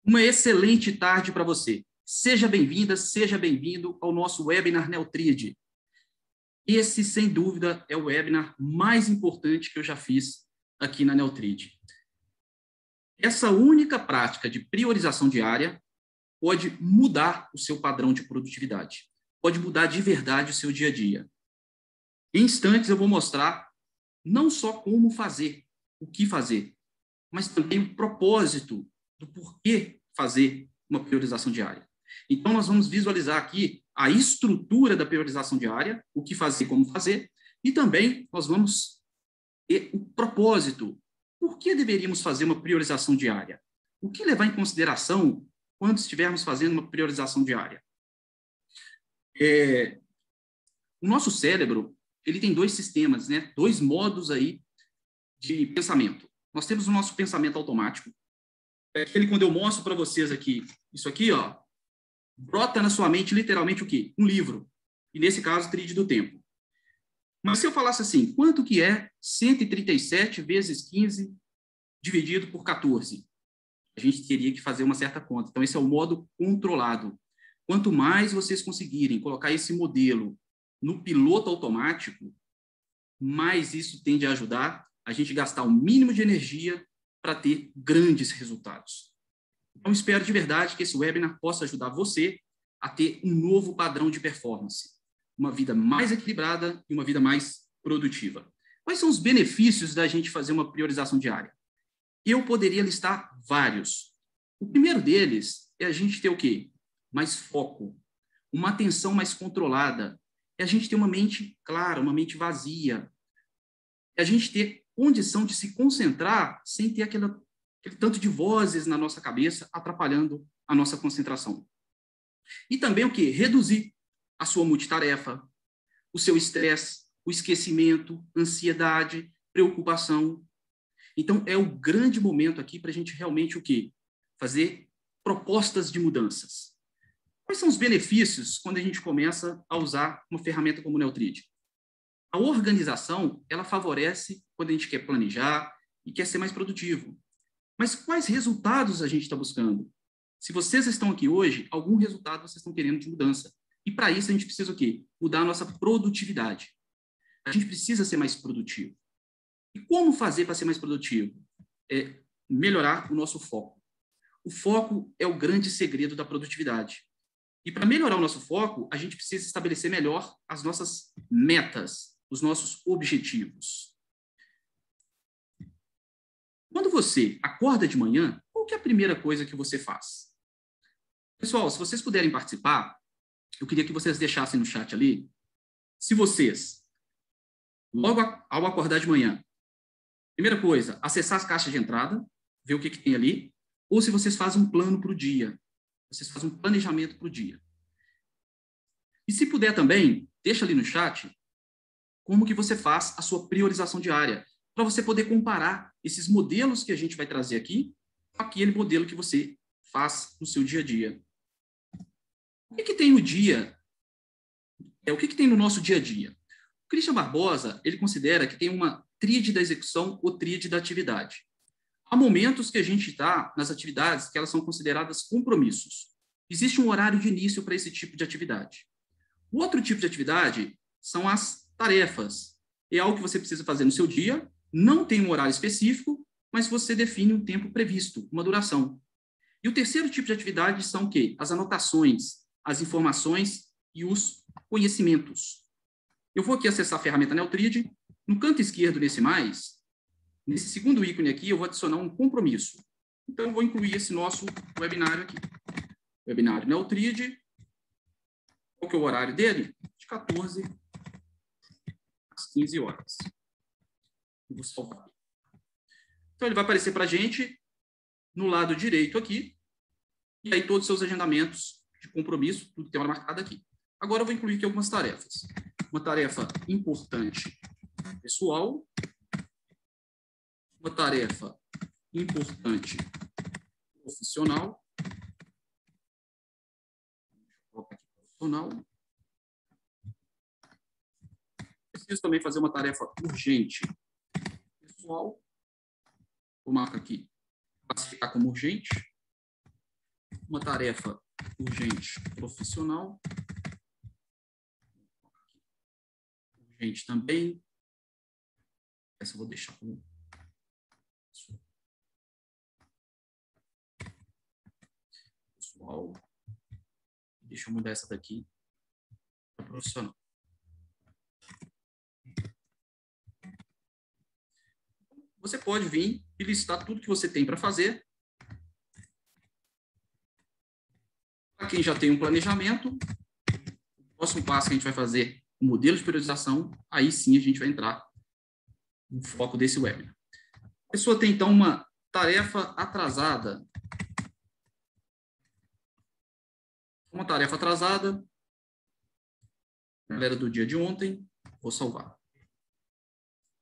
Uma excelente tarde para você. Seja bem-vinda, seja bem-vindo ao nosso webinar Neutrid. Esse, sem dúvida, é o webinar mais importante que eu já fiz aqui na Neutrid. Essa única prática de priorização diária pode mudar o seu padrão de produtividade, pode mudar de verdade o seu dia a dia. Em instantes, eu vou mostrar não só como fazer, o que fazer, mas também o propósito do porquê fazer uma priorização diária. Então, nós vamos visualizar aqui a estrutura da priorização diária, o que fazer, como fazer, e também nós vamos ter o propósito. Por que deveríamos fazer uma priorização diária? O que levar em consideração quando estivermos fazendo uma priorização diária? O nosso cérebro, ele tem dois sistemas, né? Dois modos aí de pensamento. Nós temos o nosso pensamento automático, é aquele quando eu mostro para vocês aqui, isso aqui, ó, brota na sua mente literalmente o quê? Um livro. E nesse caso, Tríade do Tempo. Mas se eu falasse assim, quanto que é 137 vezes 15 dividido por 14? A gente teria que fazer uma certa conta. Então, esse é o modo controlado. Quanto mais vocês conseguirem colocar esse modelo no piloto automático, mais isso tende a ajudar a gente gastar o mínimo de energia para ter grandes resultados. Então, espero de verdade que esse webinar possa ajudar você a ter um novo padrão de performance, uma vida mais equilibrada e uma vida mais produtiva. Quais são os benefícios da gente fazer uma priorização diária? Eu poderia listar vários. O primeiro deles é a gente ter o quê? Mais foco, uma atenção mais controlada, é a gente ter uma mente clara, uma mente vazia, é a gente ter condição de se concentrar sem ter aquele tanto de vozes na nossa cabeça atrapalhando a nossa concentração. E também o quê? Reduzir a sua multitarefa, o seu estresse, o esquecimento, ansiedade, preocupação. Então, é o grande momento aqui para a gente realmente o quê? Fazer propostas de mudanças. Quais são os benefícios quando a gente começa a usar uma ferramenta como o Neutrid? A organização, ela favorece quando a gente quer planejar e quer ser mais produtivo. Mas quais resultados a gente está buscando? Se vocês estão aqui hoje, algum resultado vocês estão querendo de mudança. E para isso a gente precisa o quê? Mudar a nossa produtividade. A gente precisa ser mais produtivo. E como fazer para ser mais produtivo? É melhorar o nosso foco. O foco é o grande segredo da produtividade. E para melhorar o nosso foco, a gente precisa estabelecer melhor as nossas metas, os nossos objetivos. Quando você acorda de manhã, qual que é a primeira coisa que você faz? Pessoal, se vocês puderem participar, eu queria que vocês deixassem no chat ali, se vocês, logo ao acordar de manhã, primeira coisa, acessar as caixas de entrada, ver o que tem ali, ou se vocês fazem um plano para o dia, vocês fazem um planejamento para o dia. E se puder também, deixa ali no chat como que você faz a sua priorização diária, para você poder comparar esses modelos que a gente vai trazer aqui com aquele modelo que você faz no seu dia a dia. O que tem no dia? O que tem no nosso dia a dia? O Christian Barbosa, ele considera que tem uma tríade da execução ou tríade da atividade. Há momentos que a gente está nas atividades que elas são consideradas compromissos. Existe um horário de início para esse tipo de atividade. O outro tipo de atividade são as tarefas. É algo que você precisa fazer no seu dia, não tem um horário específico, mas você define um tempo previsto, uma duração. E o terceiro tipo de atividade são o quê? As anotações, as informações e os conhecimentos. Eu vou aqui acessar a ferramenta Neutrid. No canto esquerdo, nesse segundo ícone aqui, eu vou adicionar um compromisso. Então, eu vou incluir esse nosso webinário aqui. Webinário Neutrid. Qual que é o horário dele? De 14 às 15 horas. Eu vou salvar. Então, ele vai aparecer para a gente no lado direito aqui. E aí, todos os seus agendamentos de compromisso, tudo que tem hora marcada aqui. Agora, eu vou incluir aqui algumas tarefas. Uma tarefa importante pessoal. Uma tarefa importante profissional. Vou colocar aqui profissional. Preciso também fazer uma tarefa urgente pessoal. Vou marcar aqui, classificar como urgente. uma tarefa urgente profissional. Urgente também. Essa eu vou deixar como pessoal. Deixa eu mudar essa daqui para profissional. Você pode vir e listar tudo que você tem para fazer. Para quem já tem um planejamento, o próximo passo que a gente vai fazer, o modelo de priorização, aí sim a gente vai entrar no foco desse webinar. A pessoa tem, então, uma tarefa atrasada. Uma tarefa atrasada, galera do dia de ontem, vou salvar.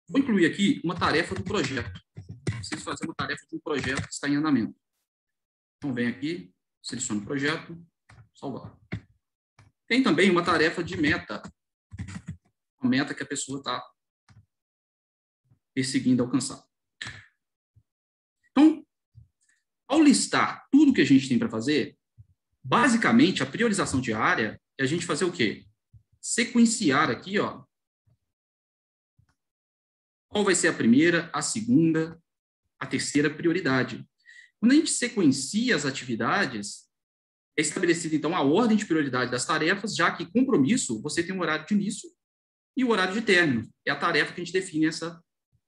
Vou incluir aqui uma tarefa do projeto. Preciso fazer uma tarefa de um projeto que está em andamento. Então, vem aqui, seleciono o projeto, salvar. Tem também uma tarefa de meta. Uma meta que a pessoa está perseguindo alcançar. Então, ao listar tudo que a gente tem para fazer, basicamente, a priorização diária é a gente fazer o quê? Sequenciar aqui, ó. Qual vai ser a primeira, a segunda, a terceira prioridade. Quando a gente sequencia as atividades, é estabelecida, então, a ordem de prioridade das tarefas, já que compromisso, você tem um horário de início e o horário de término. É a tarefa que a gente define essa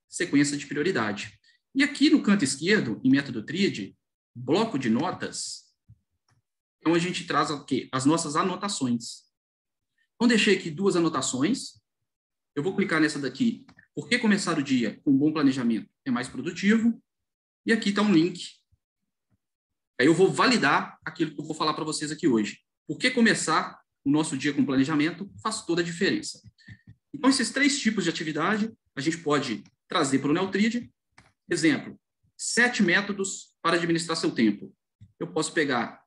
sequência de prioridade. E aqui no canto esquerdo, em método TRIAD, bloco de notas, então a gente traz o quê? As nossas anotações. Então, deixei aqui duas anotações. Eu vou clicar nessa daqui. Por que começar o dia com um bom planejamento é mais produtivo? E aqui está um link. Aí eu vou validar aquilo que eu vou falar para vocês aqui hoje. Por que começar o nosso dia com planejamento faz toda a diferença. Então, esses três tipos de atividade, a gente pode trazer para o NeoTRIAD. Exemplo, 7 métodos para administrar seu tempo. Eu posso pegar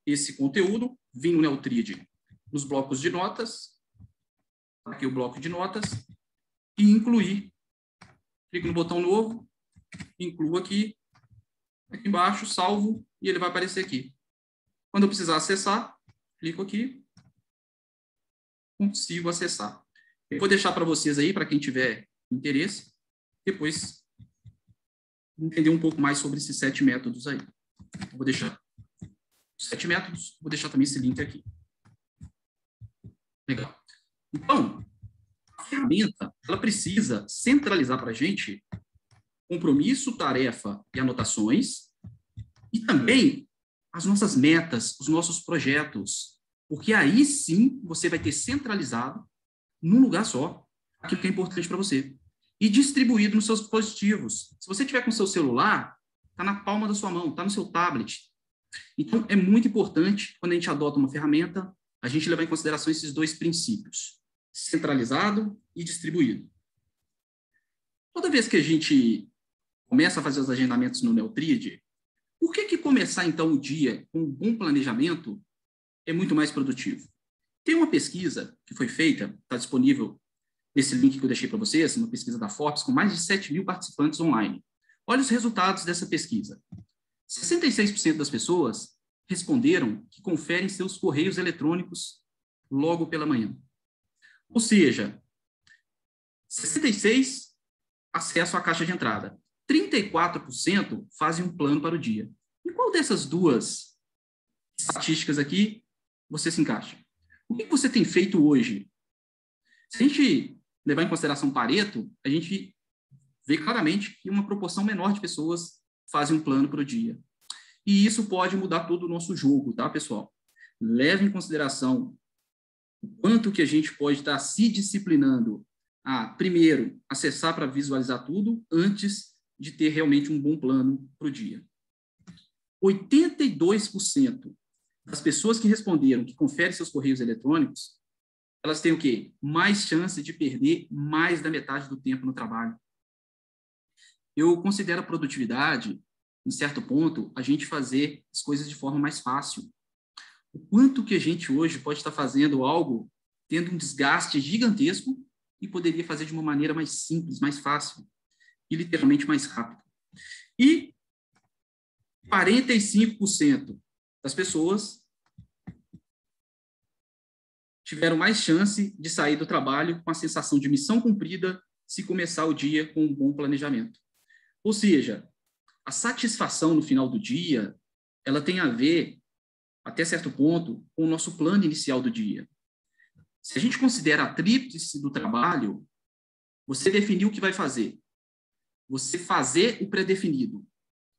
esse conteúdo, vir no NeoTRIAD nos blocos de notas, aqui o bloco de notas, e incluir. Clico no botão novo, incluo aqui embaixo, salvo, e ele vai aparecer aqui. Quando eu precisar acessar, clico aqui, consigo acessar. Eu vou deixar para vocês aí, para quem tiver interesse, depois entender um pouco mais sobre esses 7 métodos aí. Eu vou deixar 7 métodos, vou deixar também esse link aqui. Legal. Então, a ferramenta, ela precisa centralizar para a gente compromisso, tarefa e anotações, e também as nossas metas, os nossos projetos, porque aí sim você vai ter centralizado num lugar só aquilo que é importante para você e distribuído nos seus dispositivos. Se você tiver com o seu celular, está na palma da sua mão, está no seu tablet. Então, é muito importante, quando a gente adota uma ferramenta, a gente levar em consideração esses dois princípios, centralizado e distribuído. Toda vez que a gente começa a fazer os agendamentos no NeoTRIAD, por que começar, então, o dia com um bom planejamento é muito mais produtivo? Tem uma pesquisa que foi feita, está disponível nesse link que eu deixei para vocês, uma pesquisa da Forbes, com mais de 7.000 participantes online. Olha os resultados dessa pesquisa. 66% das pessoas responderam que conferem seus correios eletrônicos logo pela manhã. Ou seja, 66% acesso à caixa de entrada. 34% fazem um plano para o dia. E qual dessas duas estatísticas aqui você se encaixa? O que você tem feito hoje? Se a gente levar em consideração Pareto, a gente vê claramente que uma proporção menor de pessoas fazem um plano para o dia. E isso pode mudar todo o nosso jogo, tá, pessoal? Leve em consideração o quanto que a gente pode estar se disciplinando a, primeiro, acessar para visualizar tudo, antes de ter realmente um bom plano para o dia. 82% das pessoas que responderam que conferem seus correios eletrônicos, elas têm o quê? Mais chance de perder mais da metade do tempo no trabalho. Eu considero a produtividade, em certo ponto, a gente fazer as coisas de forma mais fácil. O quanto que a gente hoje pode estar fazendo algo tendo um desgaste gigantesco e poderia fazer de uma maneira mais simples, mais fácil e literalmente mais rápida. E 45% das pessoas tiveram mais chance de sair do trabalho com a sensação de missão cumprida se começar o dia com um bom planejamento. Ou seja, a satisfação no final do dia, ela tem a ver, até certo ponto, com o nosso plano inicial do dia. Se a gente considera a tríplice do trabalho, você definiu o que vai fazer. Você fazer o pré-definido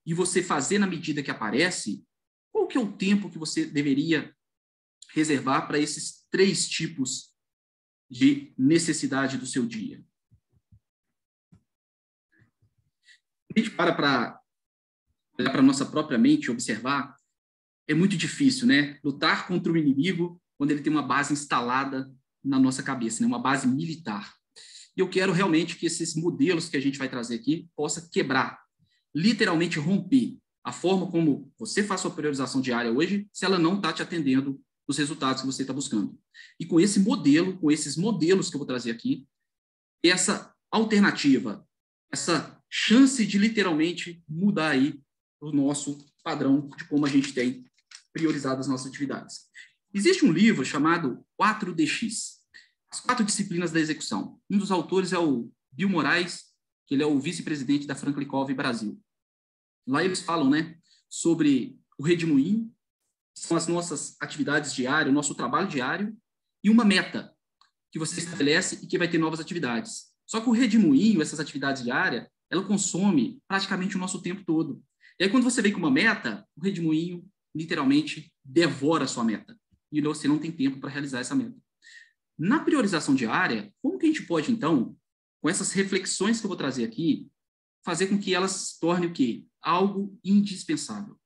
e você fazer na medida que aparece, qual que é o tempo que você deveria reservar para esses 3 tipos de necessidade do seu dia? A gente para olhar para a nossa própria mente e observar, é muito difícil, né? Lutar contra o inimigo quando ele tem uma base instalada na nossa cabeça, né? Uma base militar. E eu quero realmente que esses modelos que a gente vai trazer aqui possa quebrar, literalmente romper a forma como você faz sua priorização diária hoje, se ela não está te atendendo os resultados que você está buscando. E com esse modelo, com esses modelos que eu vou trazer aqui, essa alternativa, essa chance de literalmente mudar aí o nosso padrão de como a gente tem priorizado as nossas atividades. Existe um livro chamado 4DX, As 4 Disciplinas da Execução. Um dos autores é o Bill Moraes, que ele é o vice-presidente da Franklin Covey Brasil. Lá eles falam, né, sobre o redemoinho, que são as nossas atividades diárias, o nosso trabalho diário, e uma meta que você estabelece e que vai ter novas atividades. Só que o redemoinho, essas atividades diárias, ela consome praticamente o nosso tempo todo. E aí, quando você vem com uma meta, o redemoinho literalmente devora a sua meta. E você não tem tempo para realizar essa meta. Na priorização diária, como que a gente pode, então, com essas reflexões que eu vou trazer aqui, fazer com que elas se tornem o quê? Algo indispensável.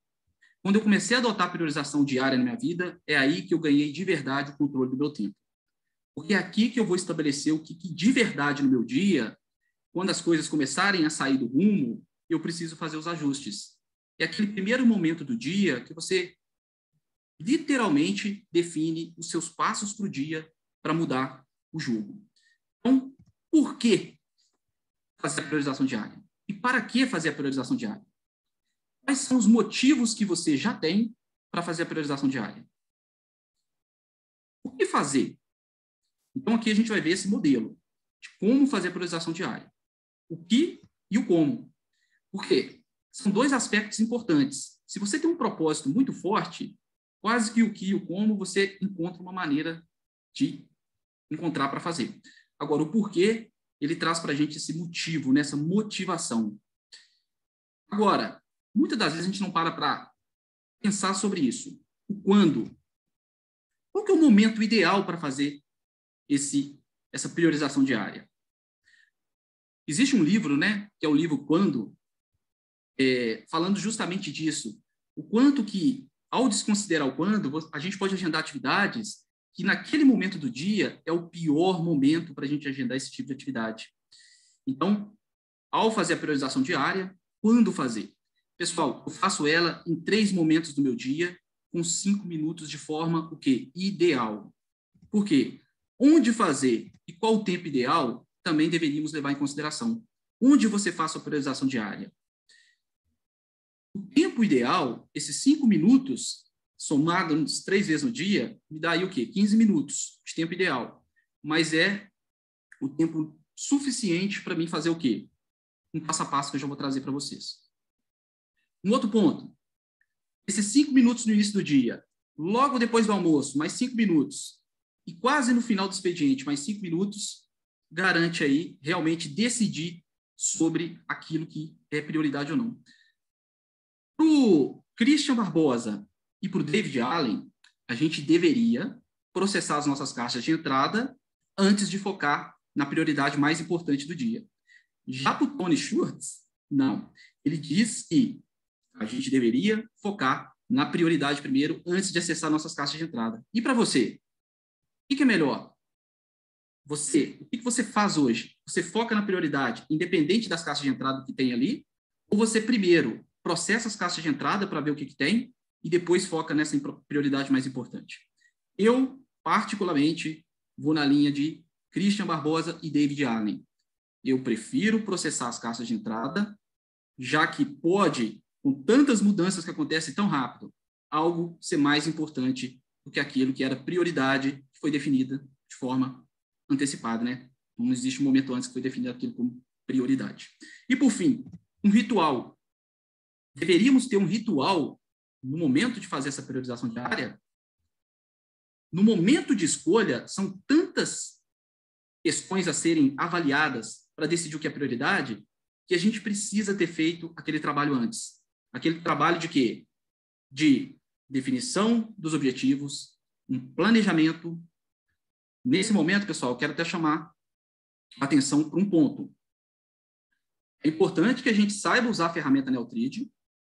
Quando eu comecei a adotar a priorização diária na minha vida, é aí que eu ganhei de verdade o controle do meu tempo. Porque é aqui que eu vou estabelecer o que de verdade no meu dia, quando as coisas começarem a sair do rumo, eu preciso fazer os ajustes. É aquele primeiro momento do dia que você literalmente define os seus passos para o dia para mudar o jogo. Então, por que fazer a priorização diária? E para que fazer a priorização diária? Quais são os motivos que você já tem para fazer a priorização diária? O que fazer? Então, aqui a gente vai ver esse modelo de como fazer a priorização diária. O que e o como. Por quê? São 2 aspectos importantes. Se você tem um propósito muito forte, quase que o que e o como você encontra uma maneira de encontrar para fazer. Agora, o porquê, ele traz para a gente esse motivo, essa motivação. Agora, muitas das vezes a gente não para pensar sobre isso. O quando. Qual que é o momento ideal para fazer essa priorização diária? Existe um livro, né, que é o livro Quando, falando justamente disso. O quanto que, ao desconsiderar o quando, a gente pode agendar atividades que naquele momento do dia é o pior momento para a gente agendar esse tipo de atividade. Então, ao fazer a priorização diária, quando fazer? Pessoal, eu faço ela em 3 momentos do meu dia, com 5 minutos de forma, o quê? Ideal. Por quê? Onde fazer e qual o tempo ideal, também deveríamos levar em consideração. Onde você faz a priorização diária? O tempo ideal, esses 5 minutos, somados 3 vezes no dia, me dá aí o quê? 15 minutos de tempo ideal. Mas é o tempo suficiente para mim fazer o quê? Um passo a passo que eu já vou trazer para vocês. Um outro ponto. Esses 5 minutos no início do dia, logo depois do almoço, mais 5 minutos, e quase no final do expediente, mais 5 minutos, garante aí realmente decidir sobre aquilo que é prioridade ou não. Para o Christian Barbosa e para o David Allen, a gente deveria processar as nossas caixas de entrada antes de focar na prioridade mais importante do dia. Já para o Tony Schwartz, não. Ele diz que a gente deveria focar na prioridade primeiro antes de acessar nossas caixas de entrada. E para você? O que é melhor? O que você faz hoje? Você foca na prioridade, independente das caixas de entrada que tem ali? Ou você primeiro processa as caixas de entrada para ver o que tem e depois foca nessa prioridade mais importante? Eu, particularmente, vou na linha de Christian Barbosa e David Allen. Eu prefiro processar as caixas de entrada, já que pode com tantas mudanças que acontecem tão rápido, algo ser mais importante do que aquilo que era prioridade, que foi definida de forma antecipada, né? Não existe um momento antes que foi definido aquilo como prioridade. E, por fim, um ritual. Deveríamos ter um ritual no momento de fazer essa priorização diária? No momento de escolha, são tantas questões a serem avaliadas para decidir o que é prioridade, que a gente precisa ter feito aquele trabalho antes. Aquele trabalho de quê? De definição dos objetivos, um planejamento. Nesse momento, pessoal, eu quero até chamar a atenção para um ponto. É importante que a gente saiba usar a ferramenta Neotrid.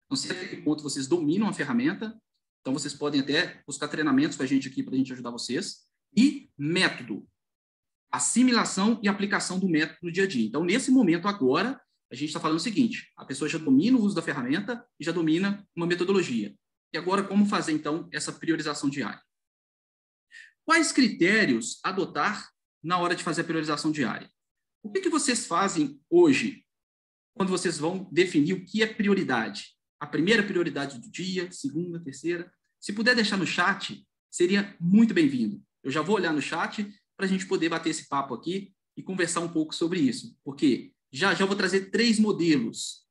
Não sei até que ponto vocês dominam a ferramenta, então vocês podem até buscar treinamentos com a gente aqui para a gente ajudar vocês. E método. Assimilação e aplicação do método no dia a dia. Então, nesse momento agora, a gente está falando o seguinte, a pessoa já domina o uso da ferramenta e já domina uma metodologia. E agora, como fazer, então, essa priorização diária? Quais critérios adotar na hora de fazer a priorização diária? O que vocês fazem hoje, quando vocês vão definir o que é prioridade? A primeira prioridade do dia, segunda, terceira? Se puder deixar no chat, seria muito bem-vindo. Eu já vou olhar no chat para a gente poder bater esse papo aqui e conversar um pouco sobre isso. Porque já vou trazer 3 modelos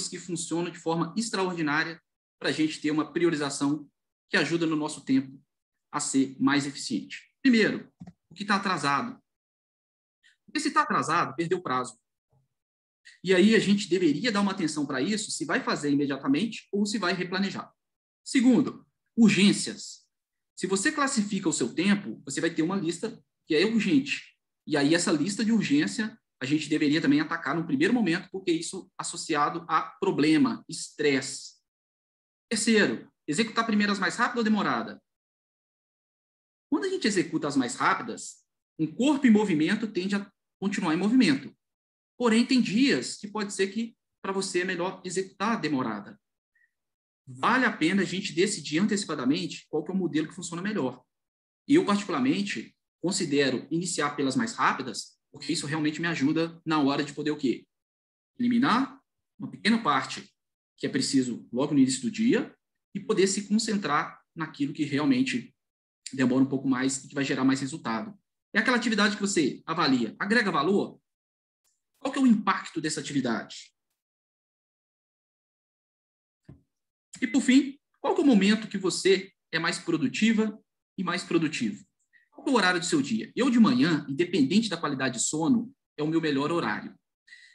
que funcionam de forma extraordinária para a gente ter uma priorização que ajuda no nosso tempo a ser mais eficiente. Primeiro, o que está atrasado. Porque se está atrasado, perdeu o prazo. E aí a gente deveria dar uma atenção para isso, se vai fazer imediatamente ou se vai replanejar. Segundo, urgências. Se você classifica o seu tempo, você vai ter uma lista que é urgente. E aí essa lista de urgência a gente deveria também atacar no primeiro momento, porque isso associado a problema, estresse. Terceiro, executar primeiro as mais rápidas ou demorada? Quando a gente executa as mais rápidas, um corpo em movimento tende a continuar em movimento. Porém, tem dias que pode ser que para você é melhor executar a demorada. Vale a pena a gente decidir antecipadamente qual que é o modelo que funciona melhor. Eu, particularmente, considero iniciar pelas mais rápidas, porque isso realmente me ajuda na hora de poder o quê? Eliminar uma pequena parte que é preciso logo no início do dia e poder se concentrar naquilo que realmente demora um pouco mais e que vai gerar mais resultado. É aquela atividade que você avalia, agrega valor? Qual que é o impacto dessa atividade? E, por fim, qual que é o momento que você é mais produtiva e mais produtivo? Qual que é o horário do seu dia? Eu, de manhã, independente da qualidade de sono, é o meu melhor horário.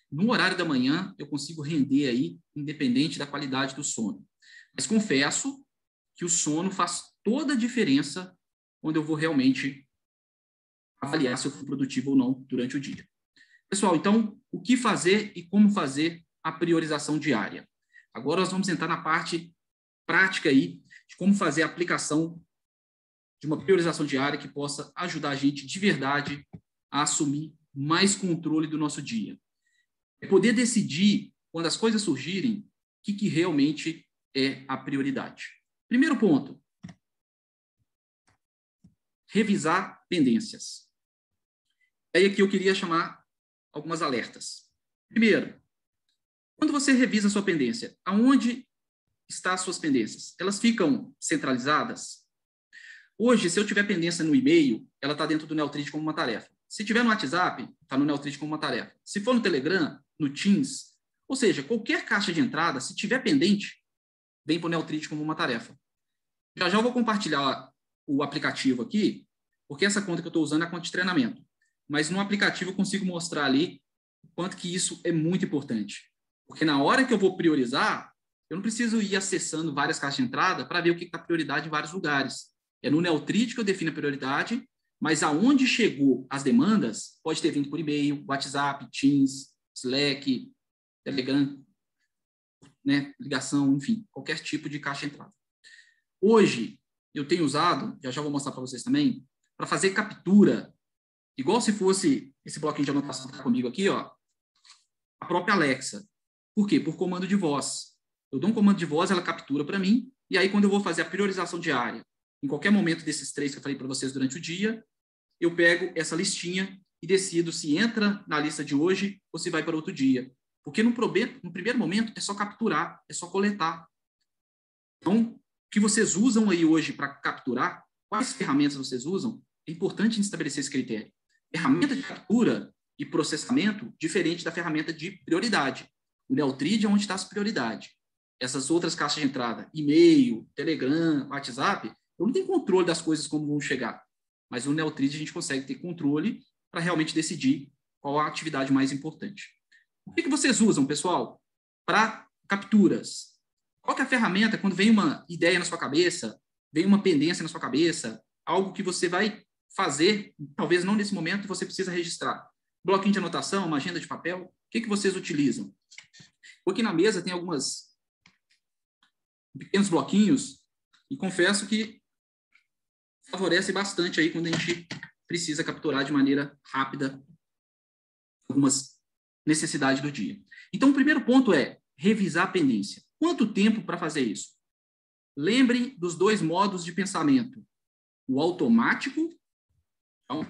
No horário da manhã, eu consigo render aí, independente da qualidade do sono. Mas confesso que o sono faz toda a diferença quando eu vou realmente avaliar se eu fui produtivo ou não durante o dia. Pessoal, então, o que fazer e como fazer a priorização diária? Agora nós vamos entrar na parte prática aí de como fazer a aplicação de uma priorização diária que possa ajudar a gente de verdade a assumir mais controle do nosso dia. É poder decidir, quando as coisas surgirem, o que realmente é a prioridade. Primeiro ponto, revisar pendências. Aí aqui eu queria chamar algumas alertas. Primeiro, quando você revisa a sua pendência, aonde estão as suas pendências? Elas ficam centralizadas? Hoje, se eu tiver pendência no e-mail, ela está dentro do Neotrid como uma tarefa. Se tiver no WhatsApp, está no Neotrid como uma tarefa. Se for no Telegram, no Teams, ou seja, qualquer caixa de entrada, se tiver pendente, vem para o Neotrid como uma tarefa. Já eu vou compartilhar o aplicativo aqui, porque essa conta que eu estou usando é a conta de treinamento. Mas no aplicativo eu consigo mostrar ali o quanto que isso é muito importante. Porque na hora que eu vou priorizar, eu não preciso ir acessando várias caixas de entrada para ver o que está prioridade em vários lugares. É no Neotrid que eu defino a prioridade, mas aonde chegou as demandas, pode ter vindo por e-mail, WhatsApp, Teams, Slack, Telegram, né, ligação, enfim, qualquer tipo de caixa de entrada. Hoje, eu tenho usado, já vou mostrar para vocês também, para fazer captura, igual se fosse esse bloquinho de anotação que está comigo aqui, ó, a própria Alexa. Por quê? Por comando de voz. Eu dou um comando de voz, ela captura para mim, e aí quando eu vou fazer a priorização diária, em qualquer momento desses 3 que eu falei para vocês durante o dia, eu pego essa listinha e decido se entra na lista de hoje ou se vai para outro dia. Porque no primeiro momento é só capturar, é só coletar. Então, o que vocês usam aí hoje para capturar, quais ferramentas vocês usam, é importante estabelecer esse critério. Ferramenta de captura e processamento diferente da ferramenta de prioridade. O Neutrid é onde está as prioridades. Essas outras caixas de entrada, e-mail, Telegram, WhatsApp, eu não tenho controle das coisas como vão chegar. Mas no Neutrid a gente consegue ter controle para realmente decidir qual a atividade mais importante. O que vocês usam, pessoal, para capturas? Qual que é a ferramenta quando vem uma ideia na sua cabeça, vem uma pendência na sua cabeça, algo que você vai fazer, talvez não nesse momento, e você precisa registrar? Bloquinho de anotação, uma agenda de papel, o que vocês utilizam? Aqui na mesa tem alguns pequenos bloquinhos e confesso que favorece bastante aí quando a gente precisa capturar de maneira rápida algumas necessidades do dia. Então, o primeiro ponto é revisar a pendência. Quanto tempo para fazer isso? Lembre dos dois modos de pensamento. O automático. Então,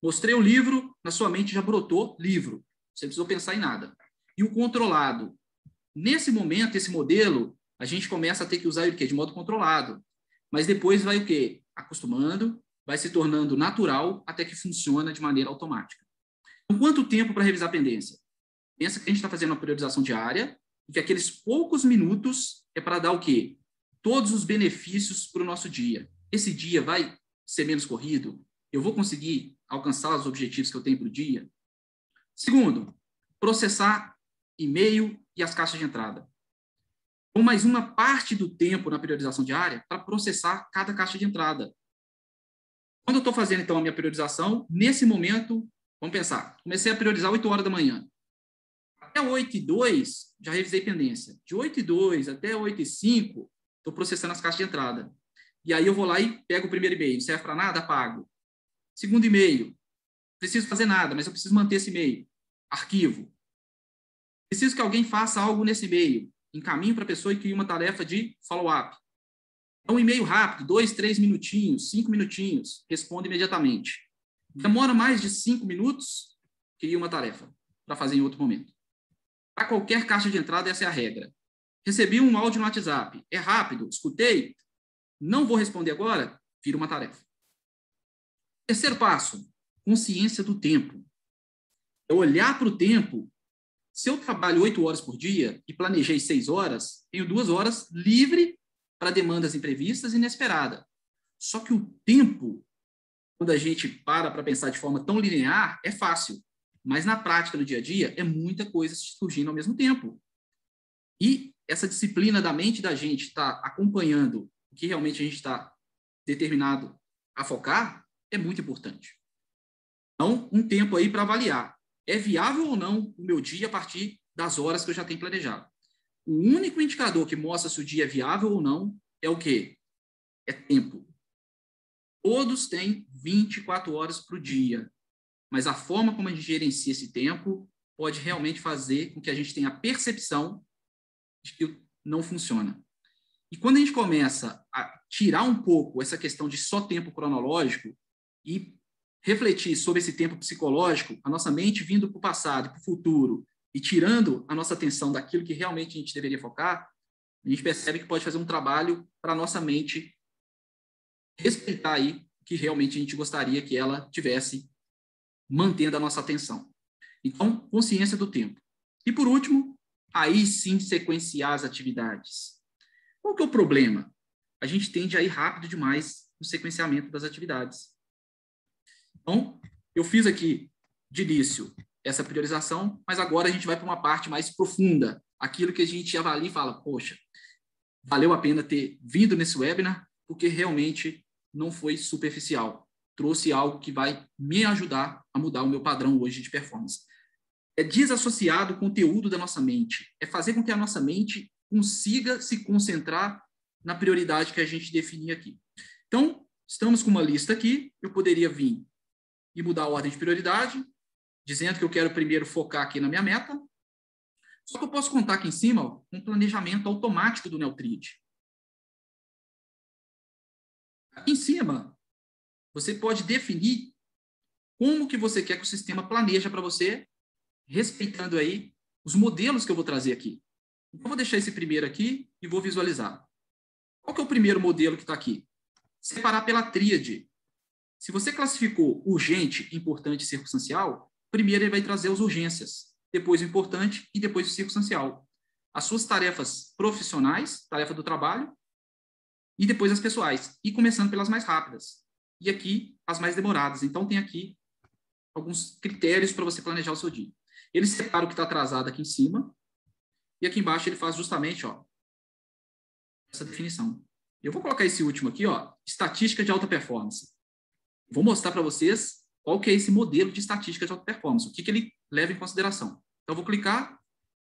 mostrei o livro, na sua mente já brotou livro. Você não precisou pensar em nada. E o controlado. Nesse momento, esse modelo, a gente começa a ter que usar ele de modo controlado. Mas depois vai o quê? Acostumando, vai se tornando natural até que funciona de maneira automática. Então, quanto tempo para revisar a pendência? Pensa que a gente está fazendo uma priorização diária e que aqueles poucos minutos é para dar o quê? Todos os benefícios para o nosso dia. Esse dia vai ser menos corrido? Eu vou conseguir alcançar os objetivos que eu tenho para o dia? Segundo, processar e-mail e as caixas de entrada. Com mais uma parte do tempo na priorização diária para processar cada caixa de entrada. Quando eu estou fazendo, então, a minha priorização, nesse momento, vamos pensar, comecei a priorizar 8 horas da manhã. Até 8h02, já revisei pendência. De 8h02 até 8h05, estou processando as caixas de entrada. E aí eu vou lá e pego o primeiro e-mail. Não serve para nada? Apago. Segundo e-mail. Preciso fazer nada, mas eu preciso manter esse e-mail. Arquivo. Preciso que alguém faça algo nesse e-mail. Encaminho para a pessoa e crie uma tarefa de follow-up. É um e-mail rápido, 2, 3 minutinhos, 5 minutinhos. Responde imediatamente. Demora mais de 5 minutos, cria uma tarefa para fazer em outro momento. Para qualquer caixa de entrada, essa é a regra. Recebi um áudio no WhatsApp. É rápido, escutei. Não vou responder agora, vira uma tarefa. Terceiro passo, consciência do tempo. É olhar para o tempo. Se eu trabalho 8 horas por dia e planejei 6 horas, tenho 2 horas livre para demandas imprevistas e inesperadas. Só que o tempo, quando a gente para pensar de forma tão linear, é fácil. Mas na prática, no dia a dia, é muita coisa surgindo ao mesmo tempo. E essa disciplina da mente da gente está acompanhando o que realmente a gente está determinado a focar é muito importante. Então, um tempo aí para avaliar. É viável ou não o meu dia a partir das horas que eu já tenho planejado? O único indicador que mostra se o dia é viável ou não é o quê? É tempo. Todos têm 24 horas para o dia. Mas a forma como a gente gerencia esse tempo pode realmente fazer com que a gente tenha a percepção de que não funciona. E quando a gente começa a tirar um pouco essa questão de só tempo cronológico e refletir sobre esse tempo psicológico, a nossa mente vindo para o passado e para o futuro e tirando a nossa atenção daquilo que realmente a gente deveria focar, a gente percebe que pode fazer um trabalho para a nossa mente respeitar aí o que realmente a gente gostaria que ela tivesse mantendo a nossa atenção. Então, consciência do tempo. E, por último, aí sim sequenciar as atividades. Qual que é o problema? A gente tende a ir rápido demais no sequenciamento das atividades. Então, eu fiz aqui, de início, essa priorização, mas agora a gente vai para uma parte mais profunda, aquilo que a gente avalia e fala, poxa, valeu a pena ter vindo nesse webinar, porque realmente não foi superficial. Trouxe algo que vai me ajudar a mudar o meu padrão hoje de performance. É desassociar o conteúdo da nossa mente. É fazer com que a nossa mente consiga se concentrar na prioridade que a gente definir aqui. Então, estamos com uma lista aqui. Eu poderia vir e mudar a ordem de prioridade, dizendo que eu quero primeiro focar aqui na minha meta. Só que eu posso contar aqui em cima um planejamento automático do Neutrid. Aqui em cima, você pode definir como que você quer que o sistema planeja para você, respeitando aí os modelos que eu vou trazer aqui. Então, eu vou deixar esse primeiro aqui e vou visualizar. Qual que é o primeiro modelo que está aqui? Separar pela tríade. Se você classificou urgente, importante e circunstancial, primeiro ele vai trazer as urgências, depois o importante e depois o circunstancial. As suas tarefas profissionais, tarefa do trabalho, e depois as pessoais. E começando pelas mais rápidas. E aqui, as mais demoradas. Então, tem aqui alguns critérios para você planejar o seu dia. Ele separa o que está atrasado aqui em cima, e aqui embaixo ele faz justamente, ó, essa definição. Eu vou colocar esse último aqui, ó, estatística de alta performance. Vou mostrar para vocês qual que é esse modelo de estatística de alta performance, o que ele leva em consideração. Então, eu vou clicar,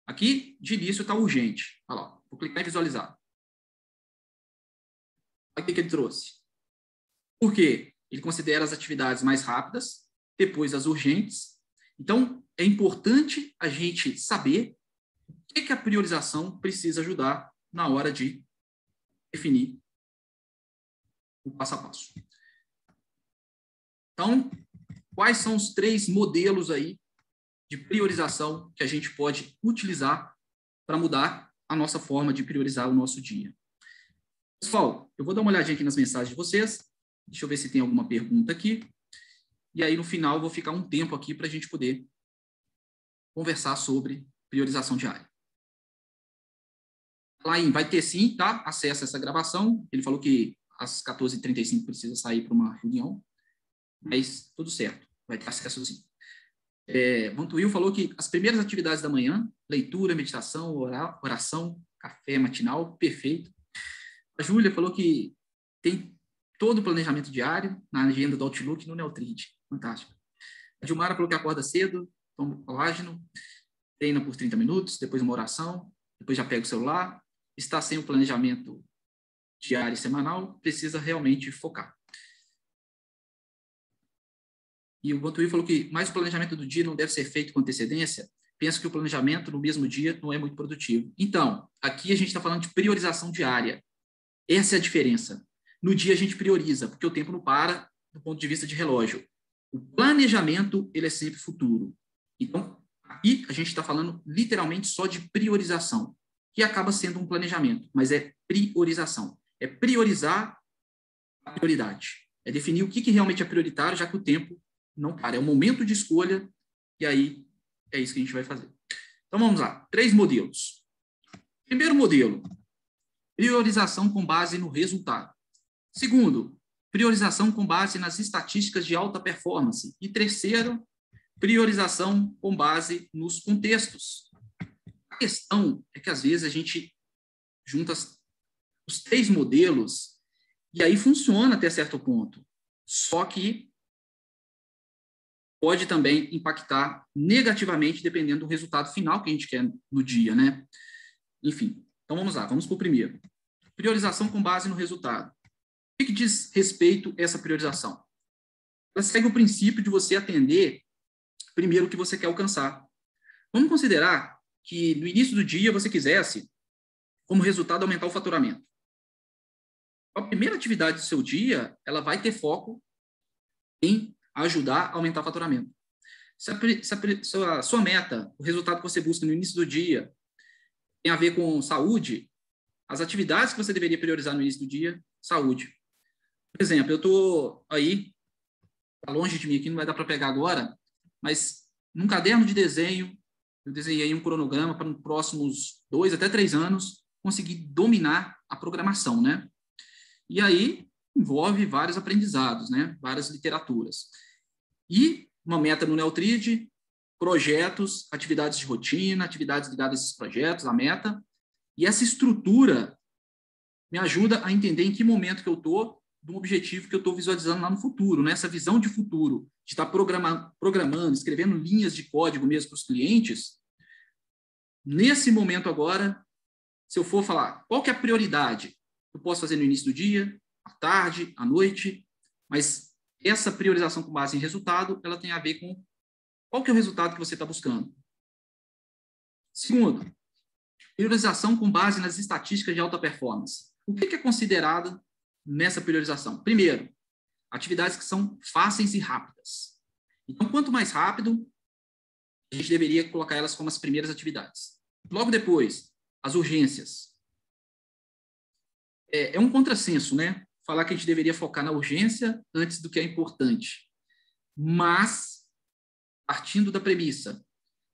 aqui de início está urgente. Olha lá, vou clicar em visualizar. Olha o que ele trouxe. Por quê? Ele considera as atividades mais rápidas, depois as urgentes. Então, é importante a gente saber o que a priorização precisa ajudar na hora de definir o passo a passo. Então, quais são os 3 modelos aí de priorização que a gente pode utilizar para mudar a nossa forma de priorizar o nosso dia? Pessoal, eu vou dar uma olhadinha aqui nas mensagens de vocês. Deixa eu ver se tem alguma pergunta aqui. E aí, no final, eu vou ficar um tempo aqui para a gente poder conversar sobre priorização diária. Laim, vai ter sim, tá? Acesso a essa gravação. Ele falou que às 14h35 precisa sair para uma reunião, mas tudo certo, vai ter acesso sim. Vantuil falou que as primeiras atividades da manhã, leitura, meditação, oração, café matinal, perfeito. A Júlia falou que tem todo o planejamento diário na agenda do Outlook no Neutrid. Fantástico. A Dilmara falou que acorda cedo, toma colágeno, treina por 30 minutos, depois uma oração, depois já pega o celular, está sem o planejamento diário e semanal, precisa realmente focar. E o Vantuil falou que mais o planejamento do dia não deve ser feito com antecedência. Penso que o planejamento no mesmo dia não é muito produtivo. Então, aqui a gente está falando de priorização diária. Essa é a diferença. No dia a gente prioriza, porque o tempo não para do ponto de vista de relógio. O planejamento, ele é sempre futuro. Então, aqui a gente está falando literalmente só de priorização, que acaba sendo um planejamento, mas é priorização. É priorizar a prioridade. É definir o que realmente é prioritário, já que o tempo não para. É um momento de escolha, e aí é isso que a gente vai fazer. Então, vamos lá. 3 modelos. Primeiro modelo, priorização com base no resultado. Segundo, priorização com base nas estatísticas de alta performance. E terceiro, priorização com base nos contextos. A questão é que, às vezes, a gente junta os 3 modelos e aí funciona até certo ponto. Só que pode também impactar negativamente, dependendo do resultado final que a gente quer no dia, né? Enfim, então vamos lá, vamos para o primeiro. Priorização com base no resultado. O que diz respeito a essa priorização? Ela segue o princípio de você atender primeiro o que você quer alcançar. Vamos considerar que no início do dia você quisesse, como resultado, aumentar o faturamento. A primeira atividade do seu dia, ela vai ter foco em ajudar a aumentar o faturamento. Se a sua meta, o resultado que você busca no início do dia, tem a ver com saúde, as atividades que você deveria priorizar no início do dia, saúde. Por exemplo, eu estou aí, está longe de mim aqui, não vai dar para pegar agora, mas num caderno de desenho, eu desenhei um cronograma para nos próximos 2 até 3 anos conseguir dominar a programação, né? E aí envolve vários aprendizados, né? Várias literaturas. E uma meta no Neutrid, projetos, atividades de rotina, atividades ligadas a esses projetos, a meta. E essa estrutura me ajuda a entender em que momento que eu estou de um objetivo que eu estou visualizando lá no futuro, né? Essa visão de futuro, de estar programando, escrevendo linhas de código mesmo para os clientes. Nesse momento agora, se eu for falar qual que é a prioridade, eu posso fazer no início do dia, à tarde, à noite, mas essa priorização com base em resultado, ela tem a ver com qual que é o resultado que você está buscando. Segundo, priorização com base nas estatísticas de alta performance. O que é considerado nessa priorização? Primeiro, atividades que são fáceis e rápidas. Então, quanto mais rápido, a gente deveria colocar elas como as primeiras atividades. Logo depois, as urgências. É um contrassenso, né? Falar que a gente deveria focar na urgência antes do que é importante. Mas, partindo da premissa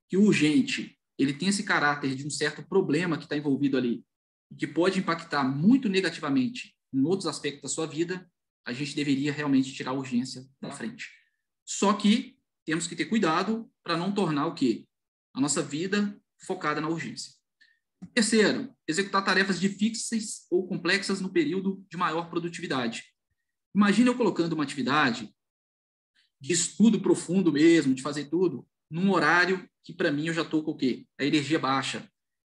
que o urgente ele tem esse caráter de um certo problema que está envolvido ali, e que pode impactar muito negativamente em outros aspectos da sua vida, a gente deveria realmente tirar a urgência da frente. Só que temos que ter cuidado para não tornar o quê? A nossa vida focada na urgência. Terceiro, executar tarefas difíceis ou complexas no período de maior produtividade. Imagina eu colocando uma atividade de estudo profundo mesmo, de fazer tudo, num horário que, para mim, eu já estou com o quê? A energia baixa.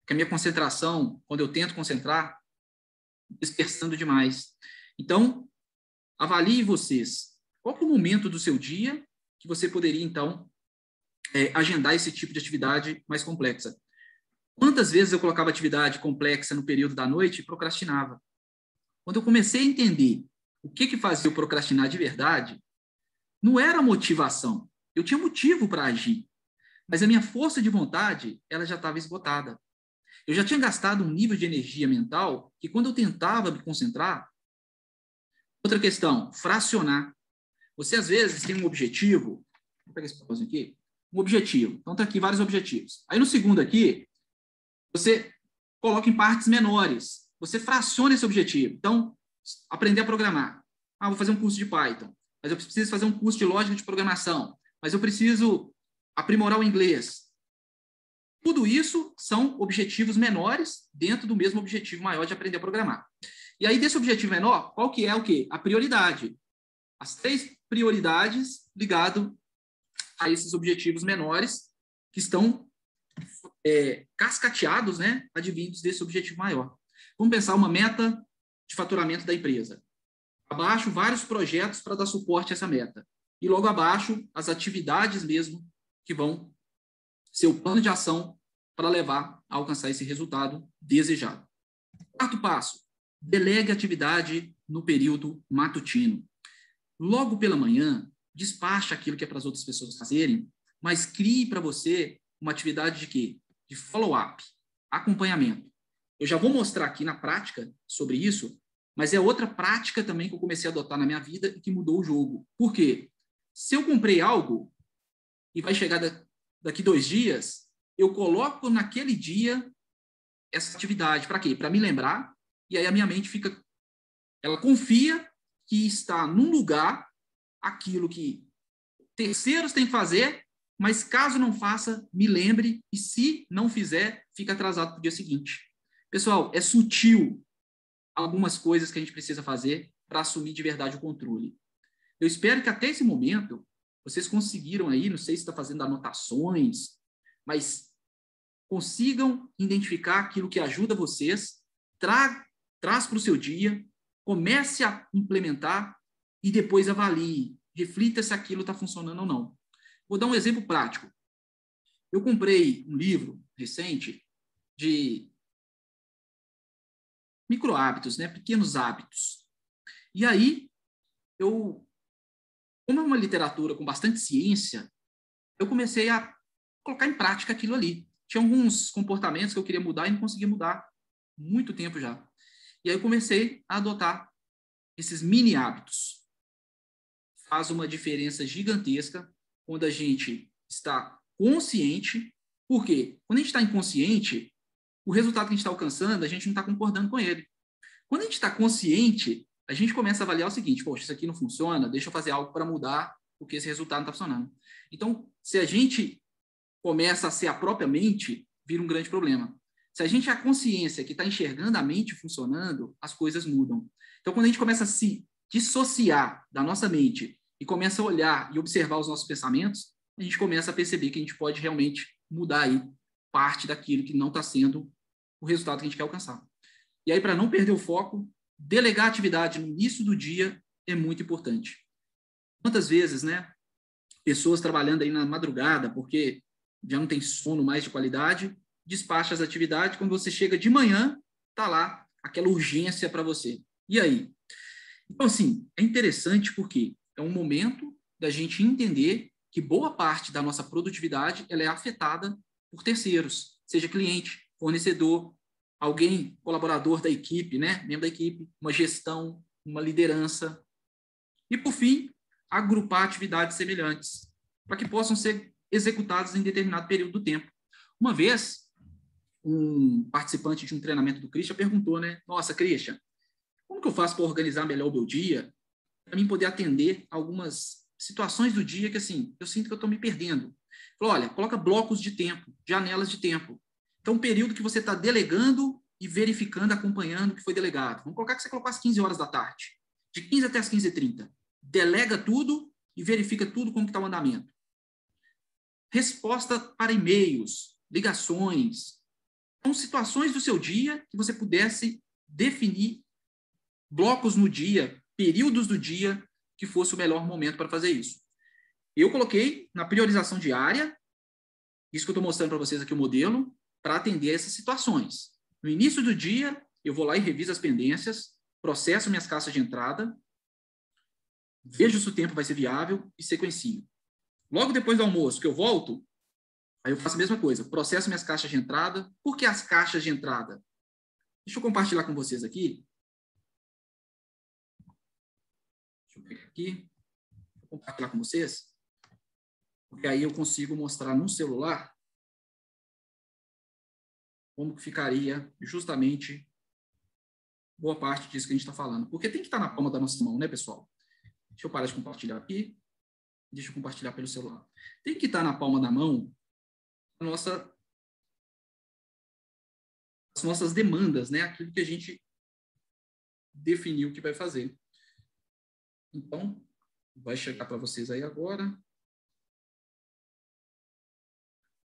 Que a minha concentração, quando eu tento concentrar, dispersando demais. Então, avalie vocês. Qual é o momento do seu dia que você poderia, então, agendar esse tipo de atividade mais complexa? Quantas vezes eu colocava atividade complexa no período da noite e procrastinava? Quando eu comecei a entender o que fazia eu procrastinar de verdade, não era motivação. Eu tinha motivo para agir, mas a minha força de vontade ela já estava esgotada. Eu já tinha gastado um nível de energia mental que, quando eu tentava me concentrar... Outra questão, fracionar. Você, às vezes, tem um objetivo. Vou pegar esse papelzinho aqui. Um objetivo. Então, está aqui vários objetivos. Aí, no segundo aqui, você coloca em partes menores. Você fraciona esse objetivo. Então, aprender a programar. Vou fazer um curso de Python. Mas eu preciso fazer um curso de lógica de programação. Mas eu preciso aprimorar o inglês. Tudo isso são objetivos menores dentro do mesmo objetivo maior de aprender a programar. E aí, desse objetivo menor, qual que é o quê? A prioridade. As 3 prioridades ligadas a esses objetivos menores que estão cascateados, né, advindos desse objetivo maior. Vamos pensar uma meta de faturamento da empresa. Abaixo, vários projetos para dar suporte a essa meta. E logo abaixo, as atividades mesmo que vão ser o plano de ação para levar a alcançar esse resultado desejado. Quarto passo, delegue atividade no período matutino. Logo pela manhã, despacha aquilo que é para as outras pessoas fazerem, mas crie para você uma atividade de quê? De follow-up, acompanhamento. Eu já vou mostrar aqui na prática sobre isso, mas é outra prática também que eu comecei a adotar na minha vida e que mudou o jogo. Por quê? Se eu comprei algo e vai chegar daqui 2 dias, eu coloco naquele dia essa atividade. Para quê? Para me lembrar, e aí a minha mente fica... Ela confia que está num lugar aquilo que terceiros têm que fazer, mas caso não faça, me lembre, e se não fizer, fica atrasado para o dia seguinte. Pessoal, é sutil algumas coisas que a gente precisa fazer para assumir de verdade o controle. Eu espero que até esse momento vocês conseguiram aí, não sei se está fazendo anotações, mas consigam identificar aquilo que ajuda vocês, traz para o seu dia, comece a implementar e depois avalie, reflita se aquilo está funcionando ou não. Vou dar um exemplo prático. Eu comprei um livro recente de microhábitos, né? Pequenos hábitos. E aí, como é uma literatura com bastante ciência, eu comecei a colocar em prática aquilo ali. Tinha alguns comportamentos que eu queria mudar e não conseguia mudar muito tempo já. E aí eu comecei a adotar esses mini hábitos. Faz uma diferença gigantesca quando a gente está consciente. Por quê? Quando a gente está inconsciente, o resultado que a gente está alcançando, a gente não está concordando com ele. Quando a gente está consciente, a gente começa a avaliar o seguinte: poxa, isso aqui não funciona, deixa eu fazer algo para mudar, porque esse resultado não está funcionando. Então, se a gente começa a ser a própria mente, vira um grande problema. Se a gente é a consciência que está enxergando a mente funcionando, as coisas mudam. Então, quando a gente começa a se dissociar da nossa mente e começa a olhar e observar os nossos pensamentos, a gente começa a perceber que a gente pode realmente mudar aí parte daquilo que não está sendo o resultado que a gente quer alcançar. E aí, para não perder o foco, delegar a atividade no início do dia é muito importante. Quantas vezes, né, pessoas trabalhando aí na madrugada, porque já não tem sono mais de qualidade, despacha as atividades, quando você chega de manhã, está lá aquela urgência para você. E aí? Então, assim, é interessante porque é um momento da gente entender que boa parte da nossa produtividade ela é afetada por terceiros, seja cliente, fornecedor, alguém, colaborador da equipe, né? Membro da equipe, uma gestão, uma liderança. E, por fim, agrupar atividades semelhantes, para que possam ser executadas em determinado período do tempo. Uma vez, um participante de um treinamento do Christian perguntou, né? Nossa, Christian, como que eu faço para organizar melhor o meu dia, para mim poder atender algumas situações do dia que, assim, eu sinto que eu estou me perdendo? Falou, olha, coloca blocos de tempo, janelas de tempo. Então, um período que você está delegando e verificando, acompanhando o que foi delegado. Vamos colocar que você colocou às 15 horas da tarde, de 15 até as 15h30. Delega tudo e verifica tudo como está o andamento. Resposta para e-mails, ligações. São situações do seu dia que você pudesse definir blocos no dia, períodos do dia que fosse o melhor momento para fazer isso. Eu coloquei na priorização diária, isso que eu estou mostrando para vocês aqui o modelo, para atender essas situações. No início do dia, eu vou lá e reviso as pendências, processo minhas caixas de entrada, vejo se o tempo vai ser viável e sequencio. Logo depois do almoço, que eu volto, aí eu faço a mesma coisa, processo minhas caixas de entrada. Por que as caixas de entrada? Deixa eu compartilhar com vocês aqui. Deixa eu pegar aqui. Vou compartilhar com vocês. Porque aí eu consigo mostrar no celular como que ficaria justamente boa parte disso que a gente está falando. Porque tem que estar na palma da nossa mão, né, pessoal? Deixa eu parar de compartilhar aqui. Deixa eu compartilhar pelo celular. Tem que estar na palma da mão as nossas demandas, né? Aquilo que a gente definiu que vai fazer. Então, vai chegar para vocês aí agora.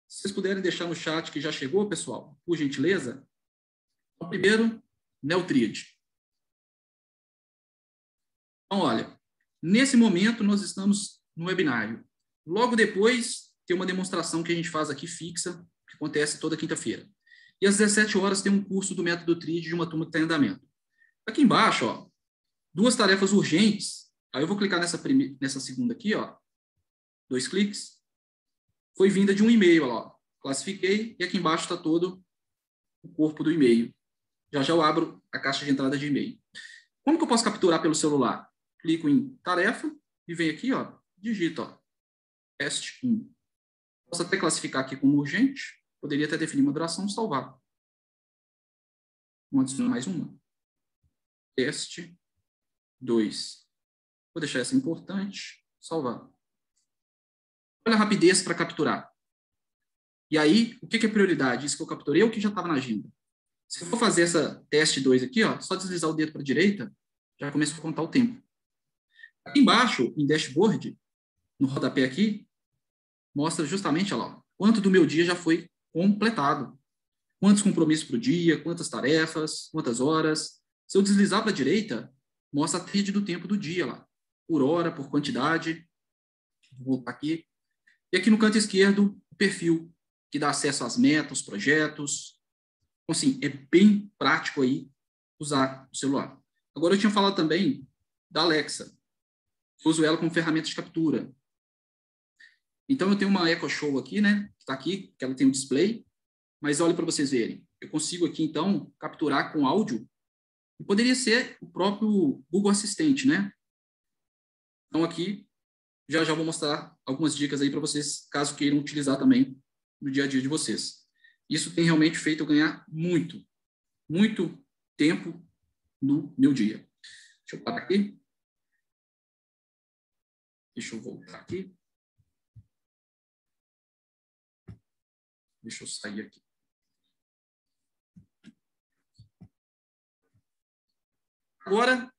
Se vocês puderem deixar no chat que já chegou, pessoal, por gentileza. Então, primeiro, Neutrid. Então, olha, nesse momento nós estamos no webinário. Logo depois, tem uma demonstração que a gente faz aqui fixa, que acontece toda quinta-feira. E às 17 horas tem um curso do método TRID de uma turma que está em andamento. Aqui embaixo, ó, 2 tarefas urgentes. Aí eu vou clicar nessa segunda aqui, ó, 2 cliques. Foi vinda de um e-mail, ó, classifiquei, e aqui embaixo está todo o corpo do e-mail. Já já eu abro a caixa de entrada de e-mail. Como que eu posso capturar pelo celular? Clico em tarefa e venho aqui, ó, digito, ó, teste 1. Posso até classificar aqui como urgente, poderia até definir uma duração e salvar. Vamos adicionar mais uma. Teste 2. Vou deixar essa importante, salvar. Olha a rapidez para capturar. E aí, o que é prioridade? Isso que eu capturei ou o que já estava na agenda? Se eu for fazer essa teste 2 aqui, ó, só deslizar o dedo para a direita, já começa a contar o tempo. Aqui embaixo, em dashboard, no rodapé aqui, mostra justamente, olha lá, quanto do meu dia já foi completado. Quantos compromissos para o dia, quantas tarefas, quantas horas. Se eu deslizar para a direita, mostra a tríade do tempo do dia lá, por hora, por quantidade. Vou voltar aqui. E aqui no canto esquerdo, o perfil, que dá acesso às metas, os projetos. Então, assim, é bem prático aí usar o celular. Agora, eu tinha falado também da Alexa. Eu uso ela como ferramenta de captura. Então, eu tenho uma Echo Show aqui, né? Que está aqui, que ela tem um display. Mas olha para vocês verem. Eu consigo aqui, então, capturar com áudio. E poderia ser o próprio Google Assistente, né? Então, aqui, já vou mostrar algumas dicas aí para vocês, caso queiram utilizar também no dia a dia de vocês. Isso tem realmente feito eu ganhar muito tempo no meu dia. Deixa eu parar aqui. Deixa eu voltar aqui. Deixa eu sair aqui. Agora,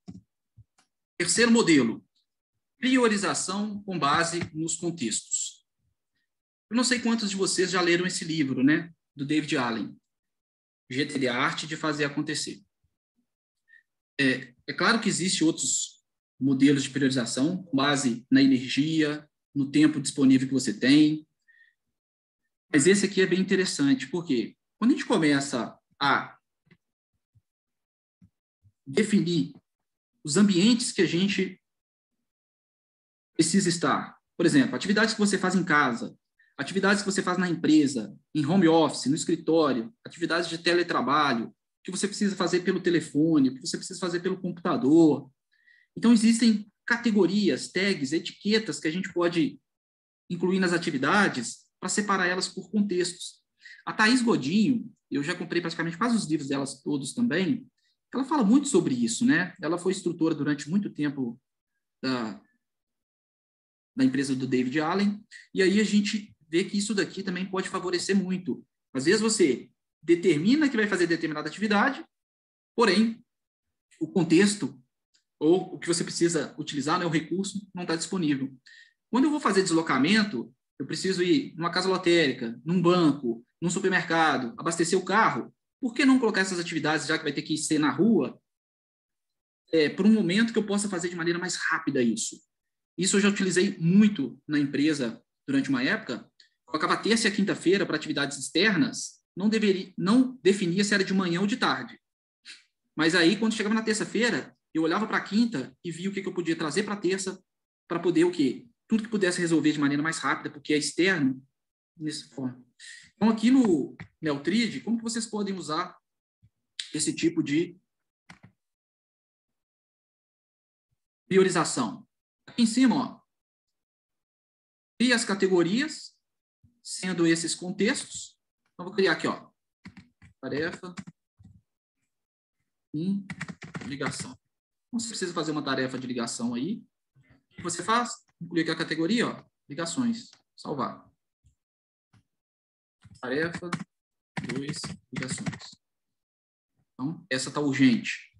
terceiro modelo. Priorização com base nos contextos. Eu não sei quantos de vocês já leram esse livro, né? Do David Allen. GTD, a arte de fazer acontecer. É claro que existem outros modelos de priorização com base na energia, no tempo disponível que você tem. Mas esse aqui é bem interessante, porque quando a gente começa a definir os ambientes que a gente precisa estar, Por exemplo, atividades que você faz em casa, atividades que você faz na empresa, em home office, no escritório, atividades de teletrabalho, que você precisa fazer pelo telefone, que você precisa fazer pelo computador. Então, existem categorias, tags, etiquetas que a gente pode incluir nas atividades para separar elas por contextos. A Thaís Godinho, eu já comprei praticamente quase os livros delas todos também, ela fala muito sobre isso, né? Ela foi instrutora durante muito tempo da empresa do David Allen, e aí a gente vê que isso daqui também pode favorecer muito. Às vezes você determina que vai fazer determinada atividade, porém, o contexto ou o que você precisa utilizar, né, o recurso, não está disponível. Quando eu vou fazer deslocamento, eu preciso ir numa casa lotérica, num banco, num supermercado, abastecer o carro. Por que não colocar essas atividades, já que vai ter que ser na rua, por um momento que eu possa fazer de maneira mais rápida isso? Isso eu já utilizei muito na empresa durante uma época. Colocava terça e a quinta-feira para atividades externas, não definia se era de manhã ou de tarde. Mas aí, quando chegava na terça-feira, eu olhava para a quinta e via o que eu podia trazer para a terça para poder o quê? Tudo que pudesse resolver de maneira mais rápida, porque é externo, nessa forma. Então, aqui no Neltrid, como que vocês podem usar esse tipo de priorização? Aqui em cima, ó, cria as categorias, sendo esses contextos. Então, vou criar aqui, ó, tarefa em ligação. Então, você precisa fazer uma tarefa de ligação aí. O que você faz? Incluir aqui a categoria, ó, ligações. Salvar. Tarefa 2, ligações. Então, essa está urgente.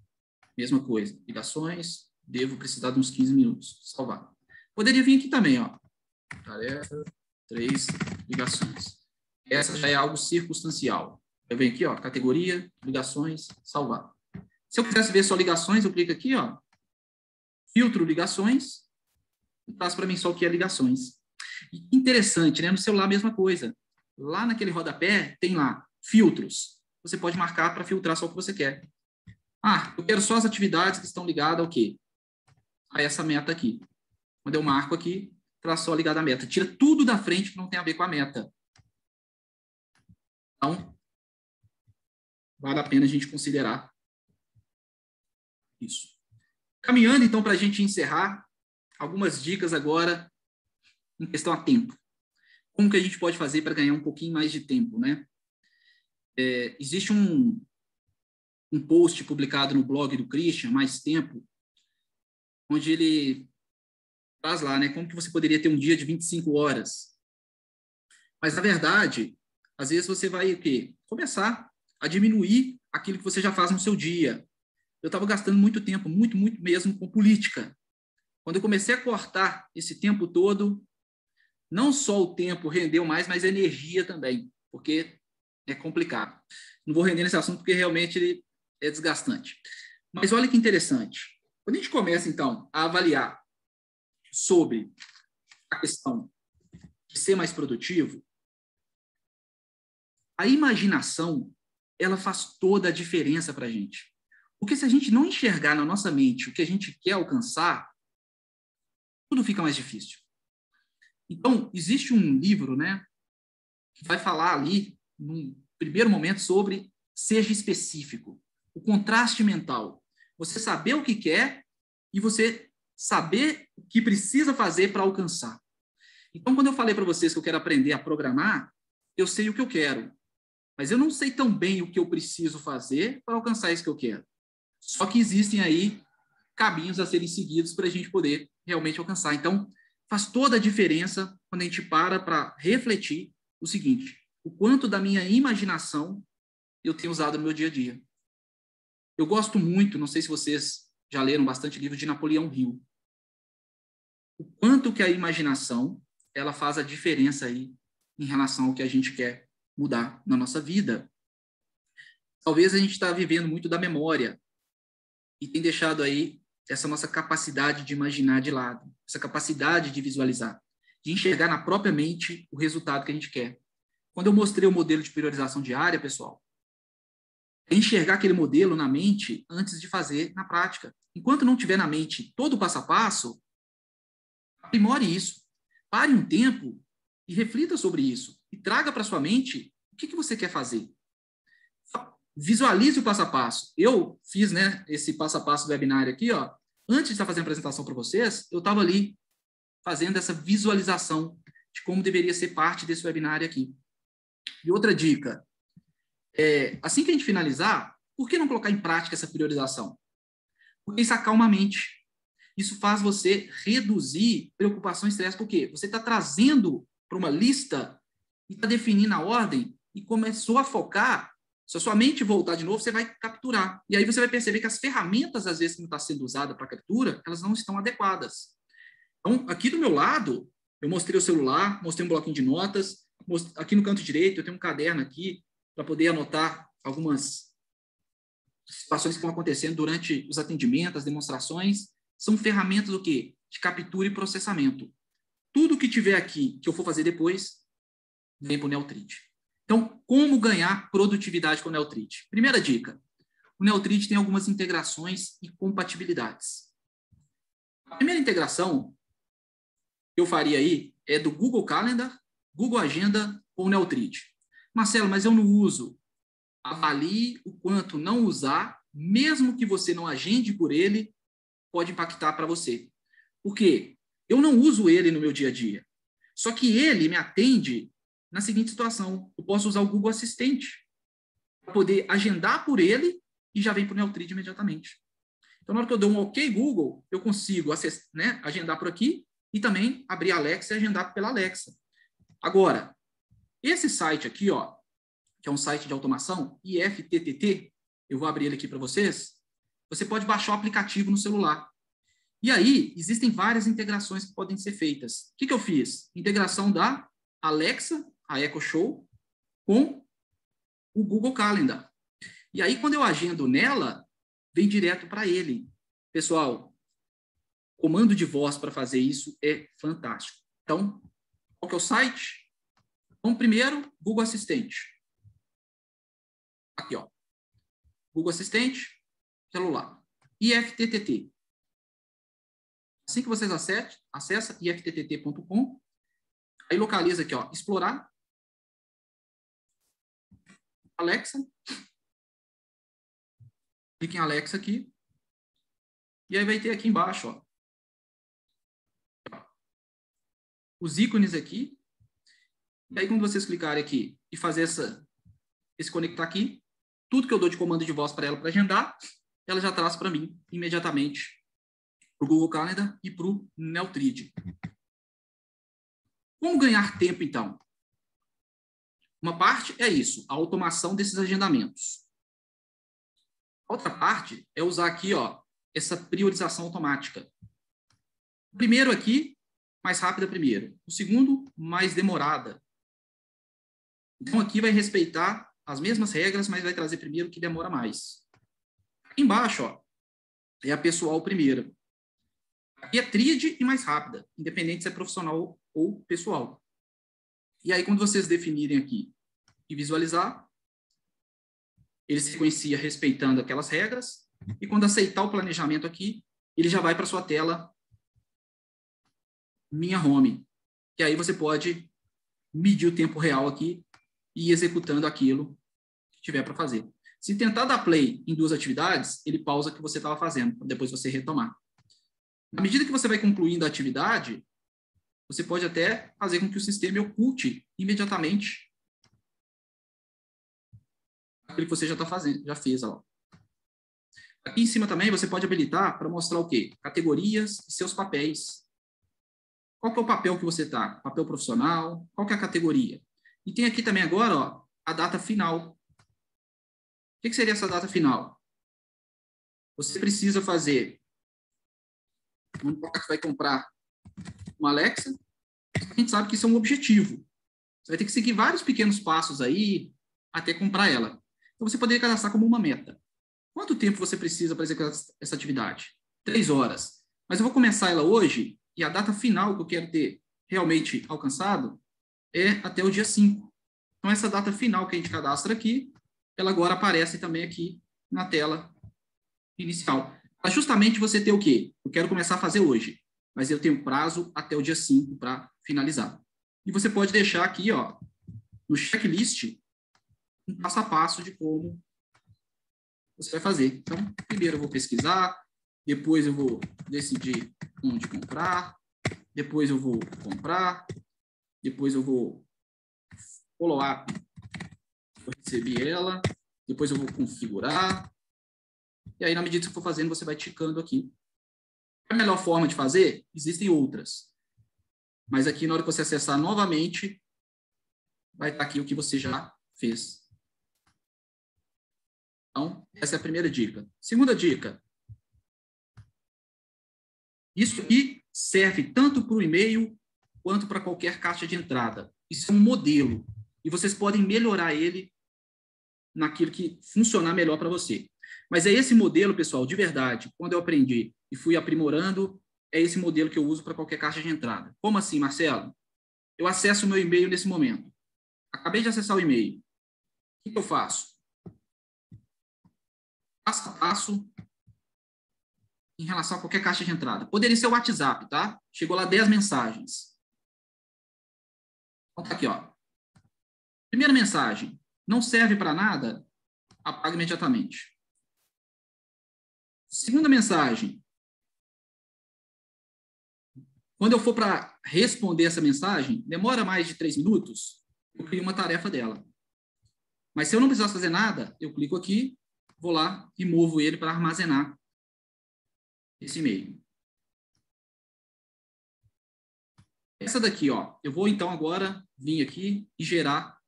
Mesma coisa. Ligações, devo precisar de uns 15 minutos. Salvar. Poderia vir aqui também, ó. Tarefa 3, ligações. Essa já é algo circunstancial. Eu venho aqui, ó, categoria, ligações, salvar. Se eu quisesse ver só ligações, eu clico aqui, ó, filtro ligações, e traz para mim só o que é ligações. E interessante, né? No celular, a mesma coisa. Lá naquele rodapé, tem lá, filtros. Você pode marcar para filtrar só o que você quer. Ah, eu quero só as atividades que estão ligadas ao quê? A essa meta aqui. Quando eu marco aqui, traz só ligado à meta. Tira tudo da frente que não tem a ver com a meta. Então, vale a pena a gente considerar isso. Caminhando, então, para a gente encerrar, algumas dicas agora em questão a tempo. Como que a gente pode fazer para ganhar um pouquinho mais de tempo, né? Existe um post publicado no blog do Christian, Mais Tempo, onde ele traz lá, né, como que você poderia ter um dia de 25 horas. Mas, na verdade, às vezes você vai o quê? Começar a diminuir aquilo que você já faz no seu dia. Eu estava gastando muito tempo, muito mesmo, com política. Quando eu comecei a cortar esse tempo todo, não só o tempo rendeu mais, mas a energia também, porque é complicado. Não vou render nesse assunto porque realmente ele é desgastante. Mas olha que interessante. Quando a gente começa, então, a avaliar sobre a questão de ser mais produtivo, a imaginação, ela faz toda a diferença para a gente. Porque se a gente não enxergar na nossa mente o que a gente quer alcançar, tudo fica mais difícil. Então, existe um livro, né, que vai falar ali, num primeiro momento, sobre seja específico. O contraste mental. Você saber o que quer e você saber o que precisa fazer para alcançar. Então, quando eu falei para vocês que eu quero aprender a programar, eu sei o que eu quero, mas eu não sei tão bem o que eu preciso fazer para alcançar isso que eu quero. Só que existem aí caminhos a serem seguidos para a gente poder realmente alcançar. Então, faz toda a diferença quando a gente para refletir o seguinte: o quanto da minha imaginação eu tenho usado no meu dia a dia. Eu gosto muito, não sei se vocês já leram bastante livro de Napoleão Hill. O quanto que a imaginação ela faz a diferença aí em relação ao que a gente quer mudar na nossa vida. Talvez a gente está vivendo muito da memória e tem deixado aí essa nossa capacidade de imaginar de lado, essa capacidade de visualizar, de enxergar na própria mente o resultado que a gente quer. Quando eu mostrei o modelo de priorização diária, pessoal, é enxergar aquele modelo na mente antes de fazer na prática. Enquanto não tiver na mente todo o passo a passo, aprimore isso. pare um tempo e reflita sobre isso. E traga para sua mente o que você quer fazer. Visualize o passo a passo. Eu fiz, né, esse passo a passo do webinar aqui, ó. Antes de estar fazendo a apresentação para vocês, eu estava ali fazendo essa visualização de como deveria ser parte desse webinar aqui. E outra dica, assim que a gente finalizar, por que não colocar em prática essa priorização? Porque isso acalma a mente. Isso faz você reduzir preocupação e estresse, porque você está trazendo para uma lista e está definindo a ordem e começou a focar. Se a sua mente voltar de novo, você vai capturar. E aí você vai perceber que as ferramentas, às vezes, que não estão sendo usadas para captura, elas não estão adequadas. Então, aqui do meu lado, eu mostrei o celular, mostrei um bloquinho de notas, aqui no canto direito eu tenho um caderno aqui para poder anotar algumas situações que estão acontecendo durante os atendimentos, as demonstrações. São ferramentas do quê? De captura e processamento. Tudo que tiver aqui, que eu for fazer depois, vem para o Neotrit. Então, como ganhar produtividade com o Neotrit? Primeira dica, o Neotrit tem algumas integrações e compatibilidades. A primeira integração que eu faria aí é do Google Calendar, Google Agenda ou Neotrit. Marcelo, mas eu não uso. Avalie o quanto não usar, mesmo que você não agende por ele, pode impactar para você. Por quê? Eu não uso ele no meu dia a dia. Só que ele me atende na seguinte situação. Eu posso usar o Google Assistente para poder agendar por ele e já vem para o Neotrit imediatamente. Então, na hora que eu dou um OK Google, eu consigo agendar por aqui e também abrir a Alexa e agendar pela Alexa. Agora, esse site aqui, ó, que é um site de automação, IFTTT, eu vou abrir ele aqui para vocês, você pode baixar o aplicativo no celular. E aí, existem várias integrações que podem ser feitas. O que eu fiz? Integração da Alexa, a Echo Show, com o Google Calendar. E aí, quando eu agendo nela, vem direto para ele. Pessoal, comando de voz para fazer isso é fantástico. Então, qual que é o site? Então, primeiro, Google Assistente. Aqui, ó. Google Assistente, celular. IFTTT. Assim que vocês acessa ifttt.com, aí localiza aqui, ó, explorar, Alexa, clique em Alexa aqui, e aí vai ter aqui embaixo, ó, os ícones aqui, e aí quando vocês clicarem aqui e fazer esse conectar aqui, tudo que eu dou de comando de voz para ela para agendar, ela já traz para mim imediatamente para o Google Calendar e para o Neotrit. Como ganhar tempo, então? Uma parte é isso, a automação desses agendamentos. A outra parte é usar aqui, ó, essa priorização automática. O primeiro aqui, mais rápida primeiro. O segundo, mais demorada. Então, aqui vai respeitar as mesmas regras, mas vai trazer primeiro o que demora mais. Aqui embaixo, ó, é a pessoal primeiro. Aqui é tríade e mais rápida, independente se é profissional ou pessoal. E aí, quando vocês definirem aqui e visualizar, ele se sequencia respeitando aquelas regras, e quando aceitar o planejamento aqui, ele já vai para a sua tela Minha Home. E aí você pode medir o tempo real aqui e ir executando aquilo que tiver para fazer. Se tentar dar play em duas atividades, ele pausa o que você estava fazendo, para depois você retomar. À medida que você vai concluindo a atividade, você pode até fazer com que o sistema oculte imediatamente aquilo que você já está fazendo, já fez. Ó. Aqui em cima também você pode habilitar para mostrar o quê? Categorias e seus papéis. Qual que é o papel que você está? Papel profissional? Qual que é a categoria? E tem aqui também agora, ó, a data final. O que seria essa data final? Você precisa fazer... Vamos colocar que vai comprar uma Alexa. A gente sabe que isso é um objetivo. Você vai ter que seguir vários pequenos passos aí até comprar ela. Então, você poderia cadastrar como uma meta. Quanto tempo você precisa para executar essa atividade? 3 horas. Mas eu vou começar ela hoje e a data final que eu quero ter realmente alcançado é até o dia 5. Então, essa data final que a gente cadastra aqui, ela agora aparece também aqui na tela inicial. Para justamente você ter o quê? Eu quero começar a fazer hoje. mas eu tenho prazo até o dia 5 para finalizar. E você pode deixar aqui, ó, no checklist, um passo a passo de como você vai fazer. Então, primeiro eu vou pesquisar, depois eu vou decidir onde comprar, depois eu vou comprar, depois eu vou follow-up, eu recebi ela, depois eu vou configurar, e aí, na medida que você for fazendo, você vai ticando aqui. A melhor forma de fazer? Existem outras. Mas aqui, na hora que você acessar novamente, vai estar aqui o que você já fez. Então, essa é a primeira dica. Segunda dica. Isso aqui serve tanto para o e-mail quanto para qualquer caixa de entrada. Isso é um modelo. E vocês podem melhorar ele naquilo que funcionar melhor para você. Mas é esse modelo, pessoal, de verdade, quando eu aprendi e fui aprimorando, é esse modelo que eu uso para qualquer caixa de entrada. Como assim, Marcelo? Eu acesso o meu e-mail nesse momento. Acabei de acessar o e-mail. O que eu faço? Passo a passo em relação a qualquer caixa de entrada. Poderia ser o WhatsApp, tá? Chegou lá 10 mensagens. Então, tá aqui, ó. Primeira mensagem. Não serve para nada? Apaga imediatamente. Segunda mensagem. Quando eu for para responder essa mensagem, demora mais de 3 minutos, eu crio uma tarefa dela. Mas se eu não precisasse fazer nada, eu clico aqui, vou lá e movo ele para armazenar esse e-mail. Essa daqui, ó, eu vou então agora vir aqui e gerar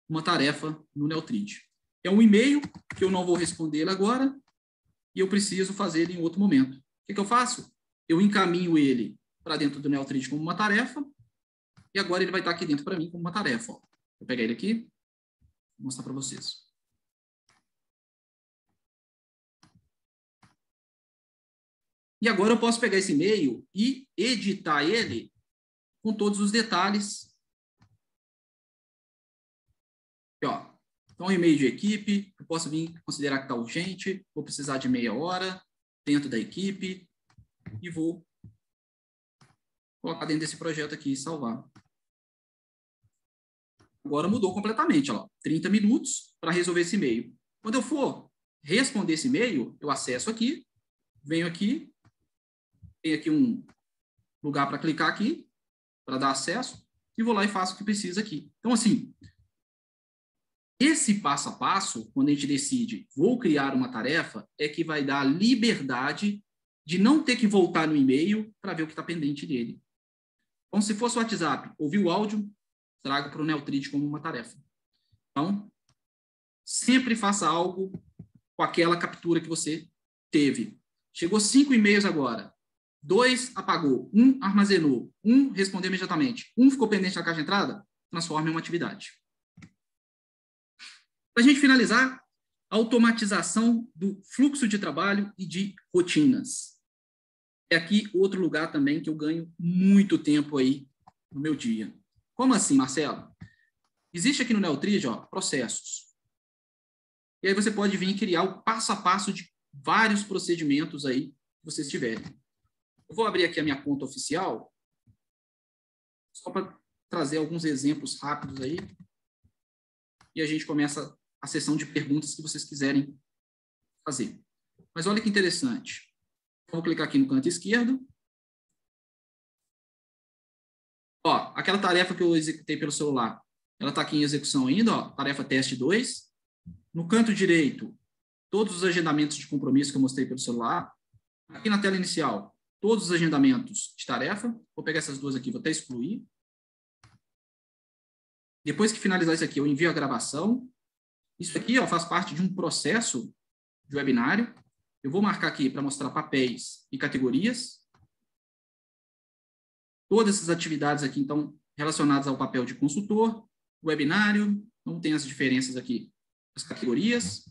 uma tarefa no Neotrid. É um e-mail que eu não vou responder agora e eu preciso fazer ele em outro momento. O que eu faço? Eu encaminho ele para dentro do Neotrid como uma tarefa e agora ele vai estar aqui dentro para mim como uma tarefa. Ó. Vou pegar ele aqui e mostrar para vocês. E agora eu posso pegar esse e-mail e editar ele com todos os detalhes. Aqui, ó. Então, um e-mail de equipe, eu posso vir considerar que está urgente, vou precisar de meia hora dentro da equipe e vou colocar dentro desse projeto aqui e salvar. Agora mudou completamente, ó, 30 minutos para resolver esse e-mail. Quando eu for responder esse e-mail, eu acesso aqui, venho aqui, tem aqui um lugar para clicar aqui, para dar acesso, e vou lá e faço o que precisa aqui. Então, assim, esse passo a passo, quando a gente decide, vou criar uma tarefa, é que vai dar liberdade de não ter que voltar no e-mail para ver o que está pendente dele. Então, se fosse o WhatsApp, ouvir o áudio, trago para o Neotrid como uma tarefa. Então, sempre faça algo com aquela captura que você teve. Chegou 5 e-mails agora. 2 apagou, 1 armazenou, 1 respondeu imediatamente, 1 ficou pendente na caixa de entrada, transforma em uma atividade. Para a gente finalizar, automatização do fluxo de trabalho e de rotinas. É aqui outro lugar também que eu ganho muito tempo aí no meu dia. Como assim, Marcelo? Existe aqui no Neotrid, ó, processos. E aí você pode vir criar o passo a passo de vários procedimentos aí que vocês tiverem. Eu vou abrir aqui a minha conta oficial, só para trazer alguns exemplos rápidos aí, e a gente começa a sessão de perguntas que vocês quiserem fazer. Mas olha que interessante. Vou clicar aqui no canto esquerdo. Ó, aquela tarefa que eu executei pelo celular, ela está aqui em execução ainda, ó, tarefa teste 2. No canto direito, todos os agendamentos de compromisso que eu mostrei pelo celular. Aqui na tela inicial, todos os agendamentos de tarefa. Vou pegar essas duas aqui, vou até excluir. Depois que finalizar isso aqui, eu envio a gravação. Isso aqui, ó, faz parte de um processo de webinário. Eu vou marcar aqui para mostrar papéis e categorias. Todas essas atividades aqui, então, relacionadas ao papel de consultor, webinário, não tem as diferenças aqui, as categorias.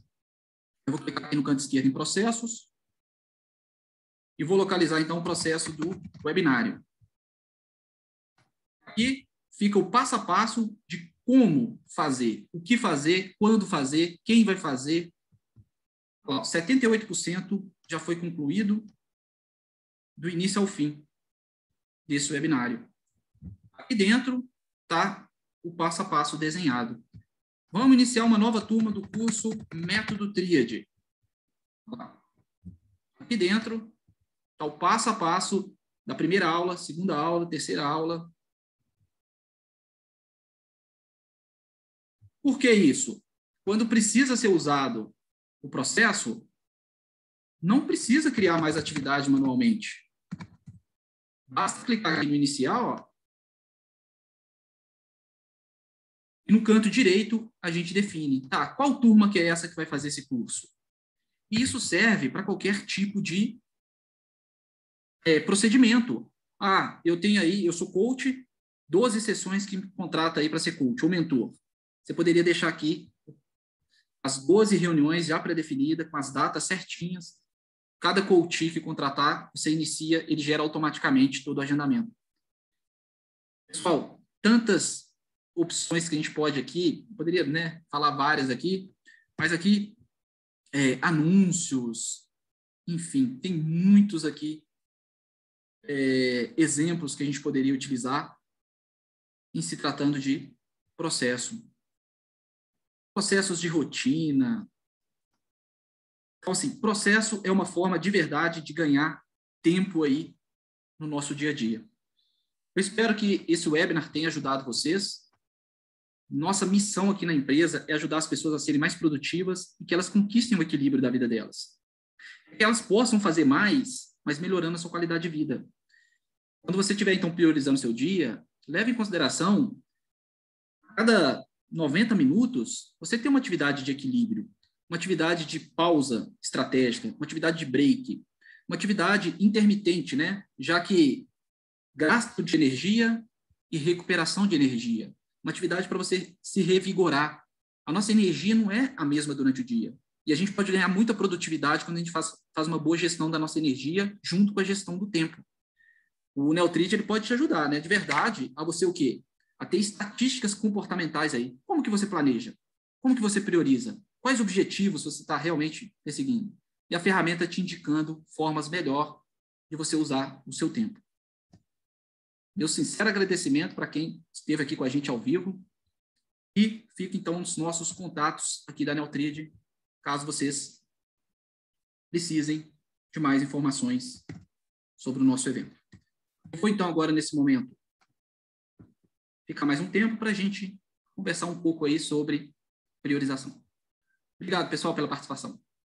Eu vou clicar aqui no canto esquerdo em processos e vou localizar, então, o processo do webinário. Aqui fica o passo a passo de como fazer, o que fazer, quando fazer, quem vai fazer. Ó, 78% já foi concluído do início ao fim. desse webinário. Aqui dentro está o passo a passo desenhado. Vamos iniciar uma nova turma do curso Método Tríade. Aqui dentro está o passo a passo da primeira aula, segunda aula, terceira aula. Por que isso? Quando precisa ser usado o processo, não precisa criar mais atividade manualmente. Basta clicar aqui no inicial, ó, e no canto direito a gente define, tá, qual turma que é essa que vai fazer esse curso? E isso serve para qualquer tipo de procedimento. Ah, eu tenho aí, eu sou coach, 12 sessões que me contrata aí para ser coach ou mentor. Você poderia deixar aqui as 12 reuniões já pré-definidas, com as datas certinhas. Cada coach que contratar, você inicia, ele gera automaticamente todo o agendamento. Pessoal, tantas opções que a gente pode aqui, poderia, né, falar várias aqui, mas aqui, anúncios, enfim, tem muitos aqui exemplos que a gente poderia utilizar em se tratando de processo. Processos de rotina. Então, assim, processo é uma forma de verdade de ganhar tempo aí no nosso dia a dia. Eu espero que esse webinar tenha ajudado vocês. Nossa missão aqui na empresa é ajudar as pessoas a serem mais produtivas e que elas conquistem o equilíbrio da vida delas. Que elas possam fazer mais, mas melhorando a sua qualidade de vida. Quando você estiver, então, priorizando o seu dia, leve em consideração, a cada 90 minutos, você tem uma atividade de equilíbrio, uma atividade de pausa estratégica, uma atividade de break, uma atividade intermitente, né? Já que gasto de energia e recuperação de energia. Uma atividade para você se revigorar. A nossa energia não é a mesma durante o dia. E a gente pode ganhar muita produtividade quando a gente faz uma boa gestão da nossa energia junto com a gestão do tempo. O Neotrid, ele pode te ajudar, né? De verdade, a você o quê? A ter estatísticas comportamentais aí. Como que você planeja? Como que você prioriza? Quais objetivos você está realmente perseguindo? E a ferramenta te indicando formas melhor de você usar o seu tempo. Meu sincero agradecimento para quem esteve aqui com a gente ao vivo. E fica, então, os nossos contatos aqui da Neotrid, caso vocês precisem de mais informações sobre o nosso evento. Eu vou, então, agora, nesse momento, ficar mais um tempo para a gente conversar um pouco aí sobre priorização. Obrigado, pessoal, pela participação.